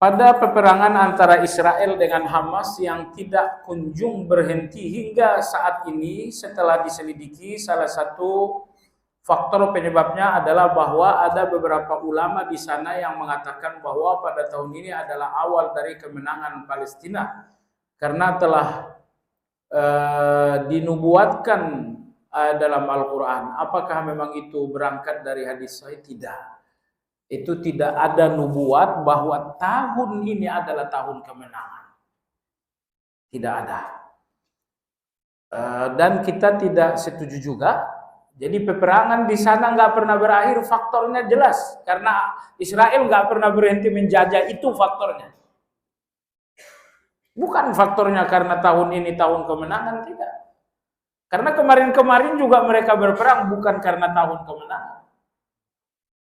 pada peperangan antara Israel dengan Hamas yang tidak kunjung berhenti hingga saat ini. Setelah diselidiki, salah satu faktor penyebabnya adalah bahwa ada beberapa ulama di sana yang mengatakan bahwa pada tahun ini adalah awal dari kemenangan Palestina karena telah dinubuatkan dalam Al-Quran. Apakah memang itu berangkat dari hadis sahih? Tidak. Itu tidak ada nubuat bahwa tahun ini adalah tahun kemenangan. Tidak ada. Dan kita tidak setuju juga. Jadi peperangan di sana nggak pernah berakhir, faktornya jelas. Karena Israel nggak pernah berhenti menjajah, itu faktornya. Bukan faktornya karena tahun ini tahun kemenangan, tidak. Karena kemarin-kemarin juga mereka berperang bukan karena tahun kemenangan.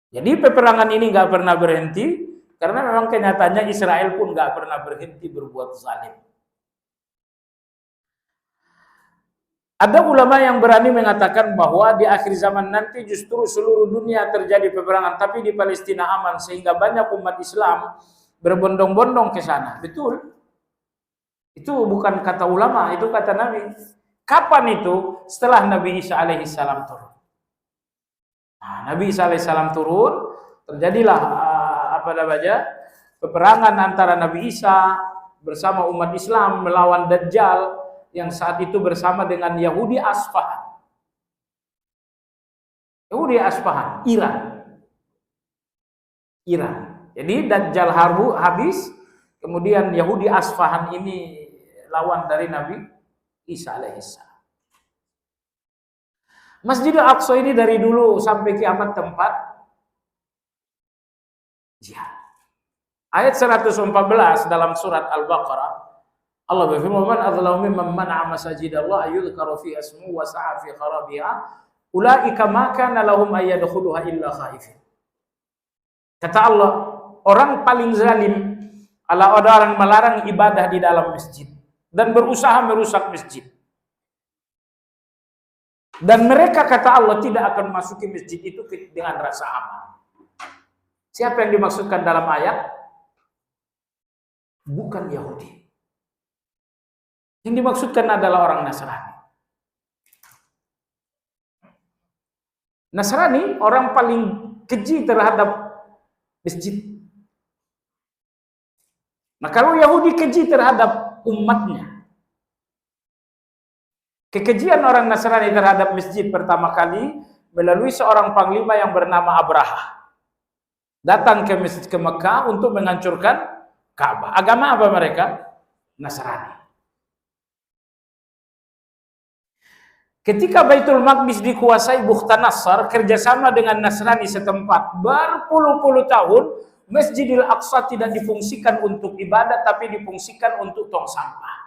Jadi peperangan ini nggak pernah berhenti karena memang kenyataannya Israel pun nggak pernah berhenti berbuat zalim. Ada ulama yang berani mengatakan bahwa di akhir zaman nanti justru seluruh dunia terjadi peperangan, tapi di Palestina aman sehingga banyak umat Islam berbondong-bondong ke sana. Betul. Itu bukan kata ulama, itu kata Nabi. Kapan itu? Setelah Nabi Isa alaihissalam turun. Nah, Nabi Isa alaihissalam turun, terjadilah peperangan antara Nabi Isa bersama umat Islam melawan Dajjal yang saat itu bersama dengan Yahudi Asfahan. Yahudi Asfahan, Iran. Jadi Dajjal habis, kemudian Yahudi Asfahan ini lawan dari Nabi Isa alaihissalam. Masjidil Aqsa ini dari dulu sampai kiamat tempat jihad. Ayat 114 dalam surat Al-Baqarah, Allah berfirman, "Man adzlamu mimman mana'a masajidallah ayyudhkara fiha ismuhu wa sa'a fi kharabiha, ulaika ma kana lahum ay yadkhuluha illa khaifin." Kata Allah, orang paling zalim adalah orang melarang ibadah di dalam masjid dan berusaha merusak masjid. Dan mereka, kata Allah, tidak akan masuki masjid itu dengan rasa aman. Siapa yang dimaksudkan dalam ayat? Bukan Yahudi. Yang dimaksudkan adalah orang Nasrani. Nasrani orang paling keji terhadap masjid. Nah, kalau Yahudi keji terhadap umatnya. Kekejian orang Nasrani terhadap masjid pertama kali melalui seorang panglima yang bernama Abraha. Datang ke masjid ke Mekah untuk menghancurkan Ka'bah. Agama apa mereka? Nasrani. Ketika Baitul Maqdis dikuasai Bukhtanasar, kerjasama dengan Nasrani setempat berpuluh-puluh tahun, Masjidil Aqsa tidak difungsikan untuk ibadah, tapi difungsikan untuk tong sampah.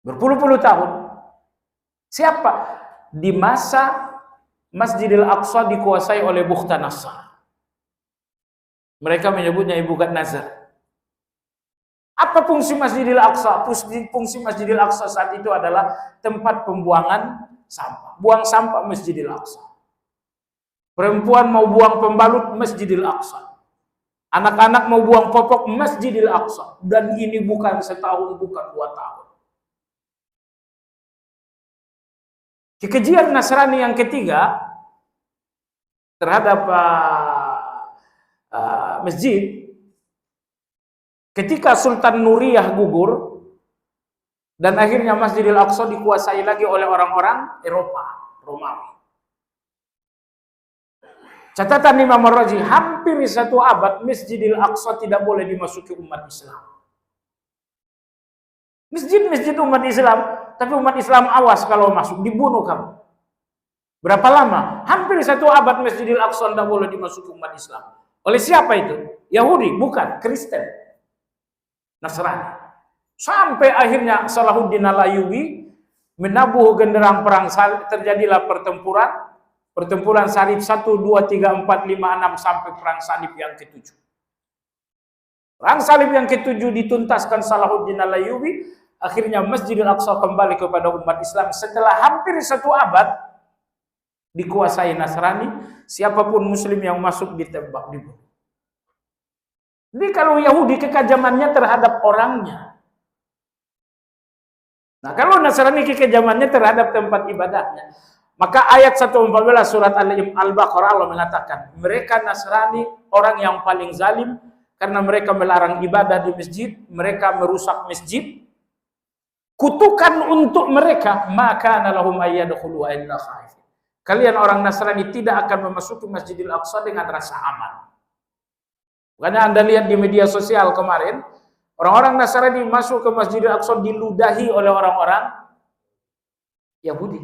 Berpuluh-puluh tahun. Siapa? Di masa Masjidil Aqsa dikuasai oleh Bukhtanasar. Mereka menyebutnya Ibu Nazar. Apa fungsi Masjidil Aqsa? Fungsi Masjidil Aqsa saat itu adalah tempat pembuangan sampah. Buang sampah Masjidil Aqsa. Perempuan mau buang pembalut Masjidil Aqsa. Anak-anak mau buang popok Masjidil Aqsa. Dan ini bukan setahun, bukan 2 tahun. Kekejian Nasrani yang ketiga terhadap masjid, ketika Sultan Nuriyah gugur dan akhirnya Masjidil Aqsa dikuasai lagi oleh orang-orang Eropa, Romawi. Catatan Imam Ar-Razi, hampir 1 abad Masjidil Aqsa tidak boleh dimasuki umat Islam. Masjid-masjid umat Islam, tapi umat Islam awas kalau masuk, dibunuh kamu. Berapa lama? Hampir 1 abad Masjidil Aqsa tidak boleh dimasuki umat Islam. Oleh siapa itu? Yahudi? Bukan, Kristen, Nasrani. Sampai akhirnya Salahuddin Al-Ayyubi menabuh genderang perang salib, terjadilah pertempuran salib 1, 2, 3, 4, 5, 6 sampai perang salib yang ke-7. Perang salib yang ke-7 dituntaskan Salahuddin Al-Ayyubi. Akhirnya Masjidil Aqsa kembali kepada umat Islam setelah hampir 1 abad dikuasai Nasrani. Siapapun Muslim yang masuk ditembak, dibunuh. Jadi kalau Yahudi kekejamannya terhadap orangnya. Nah, kalau Nasrani kekejamannya terhadap tempat ibadahnya. Maka ayat 114 surat Al-Baqarah Allah mengatakan, mereka Nasrani orang yang paling zalim karena mereka melarang ibadah di masjid, mereka merusak masjid. Kutukan untuk mereka, maka lahum ayyadkhulu illa khaif. Kalian orang Nasrani tidak akan memasuki Masjidil Aqsa dengan rasa aman. Makanya Anda lihat di media sosial kemarin, orang-orang Nasrani masuk ke Masjidil Aqsa diludahi oleh orang-orang Yahudi.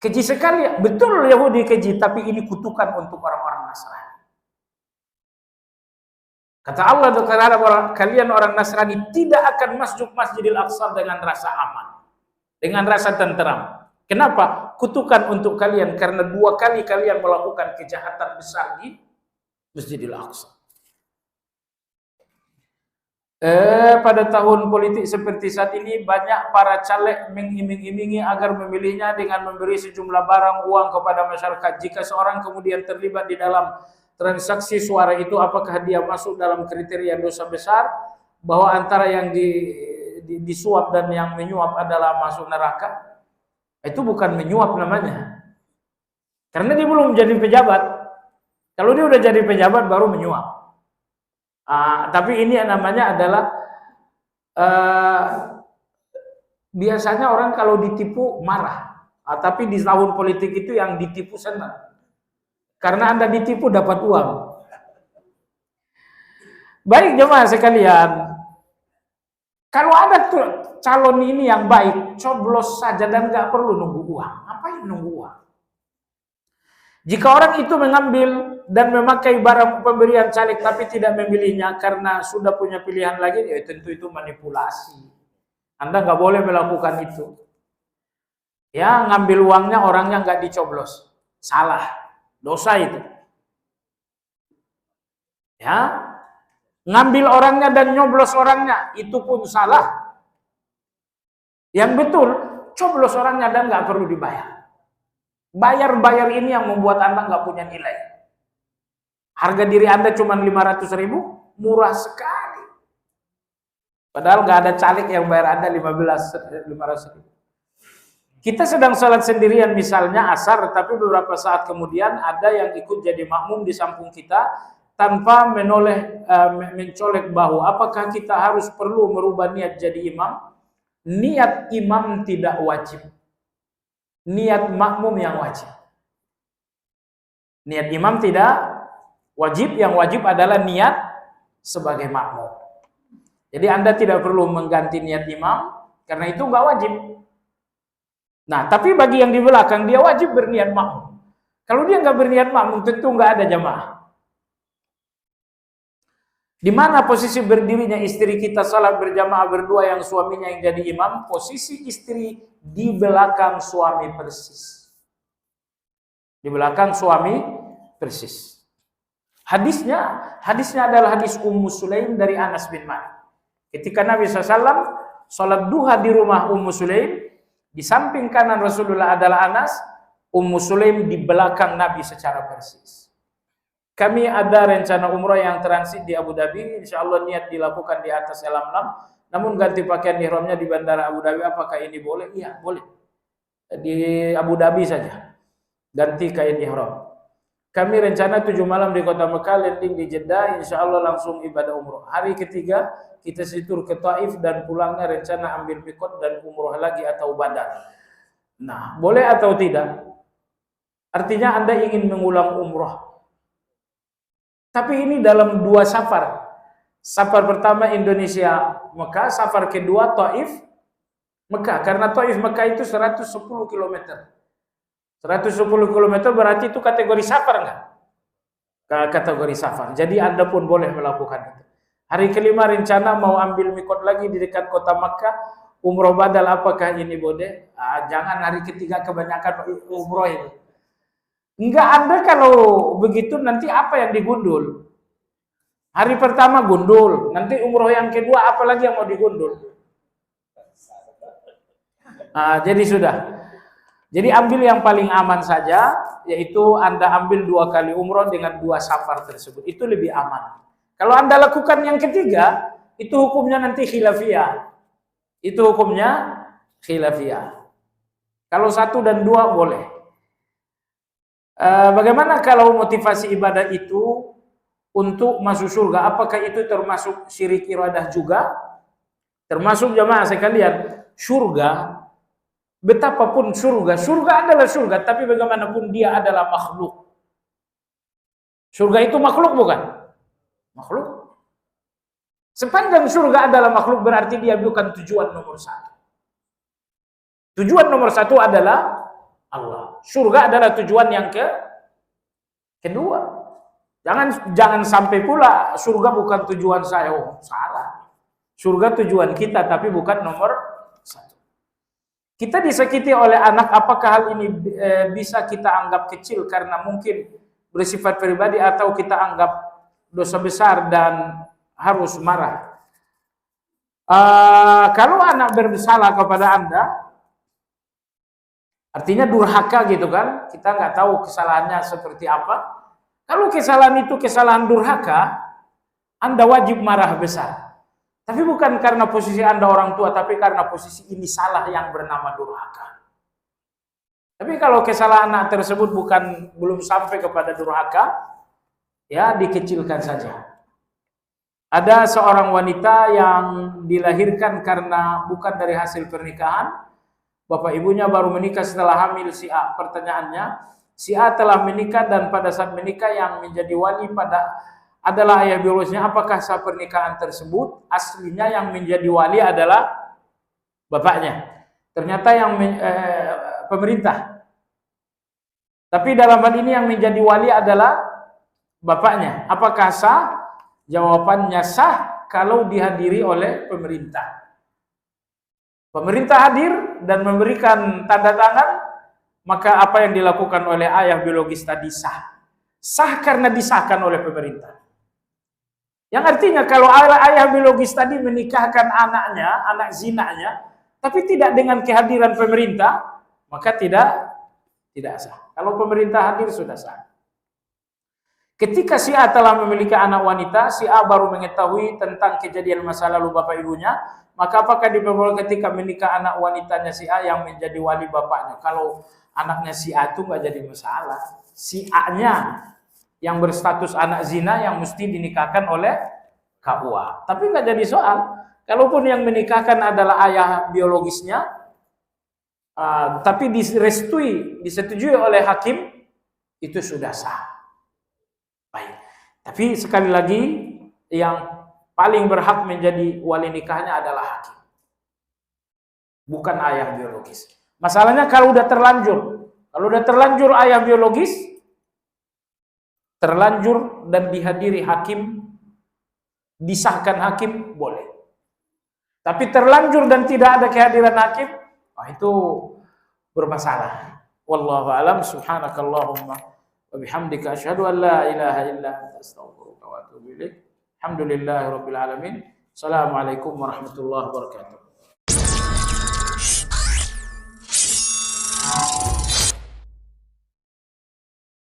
Keji sekali, betul Yahudi keji, tapi ini kutukan untuk orang-orang Nasrani. Kata Allah terhadap kalian orang Nasrani tidak akan masuk Masjidil Aqsa dengan rasa aman, dengan rasa tenteram. Kenapa? Kutukan untuk kalian karena 2 kali kalian melakukan kejahatan besar di Masjidil Aqsa. Pada tahun politik seperti saat ini banyak para caleg mengiming-imingi agar memilihnya dengan memberi sejumlah barang uang kepada masyarakat. Jika seorang kemudian terlibat di dalam transaksi suara itu, apakah dia masuk dalam kriteria dosa besar bahwa antara yang disuap dan yang menyuap adalah masuk neraka? Itu bukan menyuap namanya. Karena dia belum jadi pejabat. Kalau dia udah jadi pejabat baru menyuap. Tapi ini namanya adalah biasanya orang kalau ditipu marah. Tapi di tahun politik itu yang ditipu senang. Karena Anda ditipu dapat uang. Baik jemaah sekalian, kalau ada calon ini yang baik, coblos saja dan nggak perlu nunggu uang. Ngapain nunggu uang? Jika orang itu mengambil dan memakai barang pemberian caleg tapi tidak memilihnya karena sudah punya pilihan lagi, ya tentu itu manipulasi. Anda nggak boleh melakukan itu. Ya, ngambil uangnya orangnya nggak dicoblos. Salah. Dosa itu. Ya. Ngambil orangnya dan nyoblos orangnya, itu pun salah. Yang betul, coblos orangnya dan nggak perlu dibayar. Bayar-bayar ini yang membuat Anda nggak punya nilai. Harga diri Anda cuma 500.000, murah sekali. Padahal nggak ada caleg yang bayar Anda 500.000. Kita sedang sholat sendirian misalnya asar, tapi beberapa saat kemudian ada yang ikut jadi makmum di samping kita tanpa mencolek bahu. Apakah kita harus perlu merubah niat jadi imam? Niat imam tidak wajib. Niat makmum yang wajib. Niat imam tidak wajib, yang wajib adalah niat sebagai makmum. Jadi Anda tidak perlu mengganti niat imam, karena itu nggak wajib. Nah, tapi bagi yang di belakang, dia wajib berniat makmum. Kalau dia nggak berniat makmum, tentu nggak ada jamaah. Di mana posisi berdirinya istri kita salat berjamaah berdua yang suaminya yang jadi imam? Posisi istri di belakang suami persis. Di belakang suami persis. Hadisnya adalah hadis Ummu Sulaim dari Anas bin Malik. Ketika Nabi SAW salat duha di rumah Ummu Sulaim, di samping kanan Rasulullah adalah Anas, Ummu Sulaim di belakang Nabi secara persis. Kami ada rencana umrah yang transit di Abu Dhabi, insya Allah niat dilakukan di atas Elam-Lam, namun ganti pakaian ihramnya di bandara Abu Dhabi, apakah ini boleh? Iya, boleh. Di Abu Dhabi saja, ganti kain ihram. Kami rencana 7 malam di kota Mekah, landing di Jeddah, insya Allah langsung ibadah umrah. Hari ketiga, kita situr ke Taif dan pulangnya rencana ambil mikot dan umrah lagi atau badan. Nah, boleh atau tidak? Artinya Anda ingin mengulang umrah. Tapi ini dalam 2 safar. Safar pertama Indonesia Mekah, safar kedua Taif Mekah. Karena Taif Mekah itu 110 km. 110 km berarti itu kategori safar enggak? Kategori safar. Jadi Anda pun boleh melakukan itu. Hari kelima rencana mau ambil mikot lagi di dekat kota Makkah, umroh badal, apakah ini boleh? Jangan hari ketiga kebanyakan umroh ini. Enggak, Anda kalau begitu nanti apa yang digundul? Hari pertama gundul, nanti umroh yang kedua apalagi yang mau digundul? Jadi sudah. Jadi ambil yang paling aman saja, yaitu Anda ambil 2 kali umroh dengan 2 safar tersebut. Itu lebih aman. Kalau Anda lakukan yang ketiga, itu hukumnya nanti khilafiyah. Itu hukumnya khilafiyah. Kalau 1 dan 2 boleh. Bagaimana kalau motivasi ibadah itu untuk masuk surga? Apakah itu termasuk syirik iradah juga? Termasuk jamaah sekalian, surga, betapapun surga adalah surga, tapi bagaimanapun dia adalah makhluk. Surga itu makhluk bukan? Makhluk. Sepanjang surga adalah makhluk berarti dia bukan tujuan nomor 1. Tujuan nomor 1 adalah Allah. Surga adalah tujuan yang kedua. Jangan sampai pula surga bukan tujuan saya. Oh, salah. Surga tujuan kita tapi bukan nomor 1. Kita disakiti oleh anak, apakah hal ini bisa kita anggap kecil karena mungkin bersifat pribadi, atau kita anggap dosa besar dan harus marah? Kalau anak bersalah kepada Anda, artinya durhaka gitu kan, kita nggak tahu kesalahannya seperti apa. Kalau kesalahan itu kesalahan durhaka, Anda wajib marah besar. Tapi bukan karena posisi Anda orang tua, tapi karena posisi ini salah yang bernama durhaka. Tapi kalau kesalahan anak tersebut belum sampai kepada durhaka, ya dikecilkan saja. Ada seorang wanita yang dilahirkan karena bukan dari hasil pernikahan. Bapak ibunya baru menikah setelah hamil si A. Pertanyaannya, si A telah menikah dan pada saat menikah yang menjadi wali adalah ayah biologisnya. Apakah sah pernikahan tersebut? Aslinya yang menjadi wali adalah bapaknya. Ternyata yang pemerintah. Tapi dalam hal ini yang menjadi wali adalah bapaknya. Apakah sah? Jawabannya sah kalau dihadiri oleh pemerintah. Pemerintah hadir dan memberikan tanda tangan, maka apa yang dilakukan oleh ayah biologis tadi sah. Sah karena disahkan oleh pemerintah. Yang artinya kalau ayah biologis tadi menikahkan anaknya, anak zinanya, tapi tidak dengan kehadiran pemerintah, maka tidak sah. Kalau pemerintah hadir sudah sah. Ketika si A telah memiliki anak wanita, si A baru mengetahui tentang kejadian masa lalu bapak ibunya, maka apakah diperbolehkan ketika menikah anak wanitanya si A yang menjadi wali bapaknya? Kalau anaknya si A itu nggak jadi masalah. Si A-nya yang berstatus anak zina yang mesti dinikahkan oleh KUA. Tapi nggak jadi soal. Kalaupun yang menikahkan adalah ayah biologisnya, tapi disetujui oleh hakim, itu sudah sah. Baik. Tapi sekali lagi, yang paling berhak menjadi wali nikahnya adalah hakim, bukan ayah biologis. Masalahnya kalau udah terlanjur ayah biologis, terlanjur dan dihadiri hakim, disahkan hakim, boleh. Tapi terlanjur dan tidak ada kehadiran hakim, itu bermasalah. Wallahu a'lam. Subhanakallahumma wa bihamdika asyhadu an la ilaha illa anta astaghfiruka wa atubu ilaik. Alhamdulillahirabbil alamin. Assalamualaikum warahmatullahi wabarakatuh.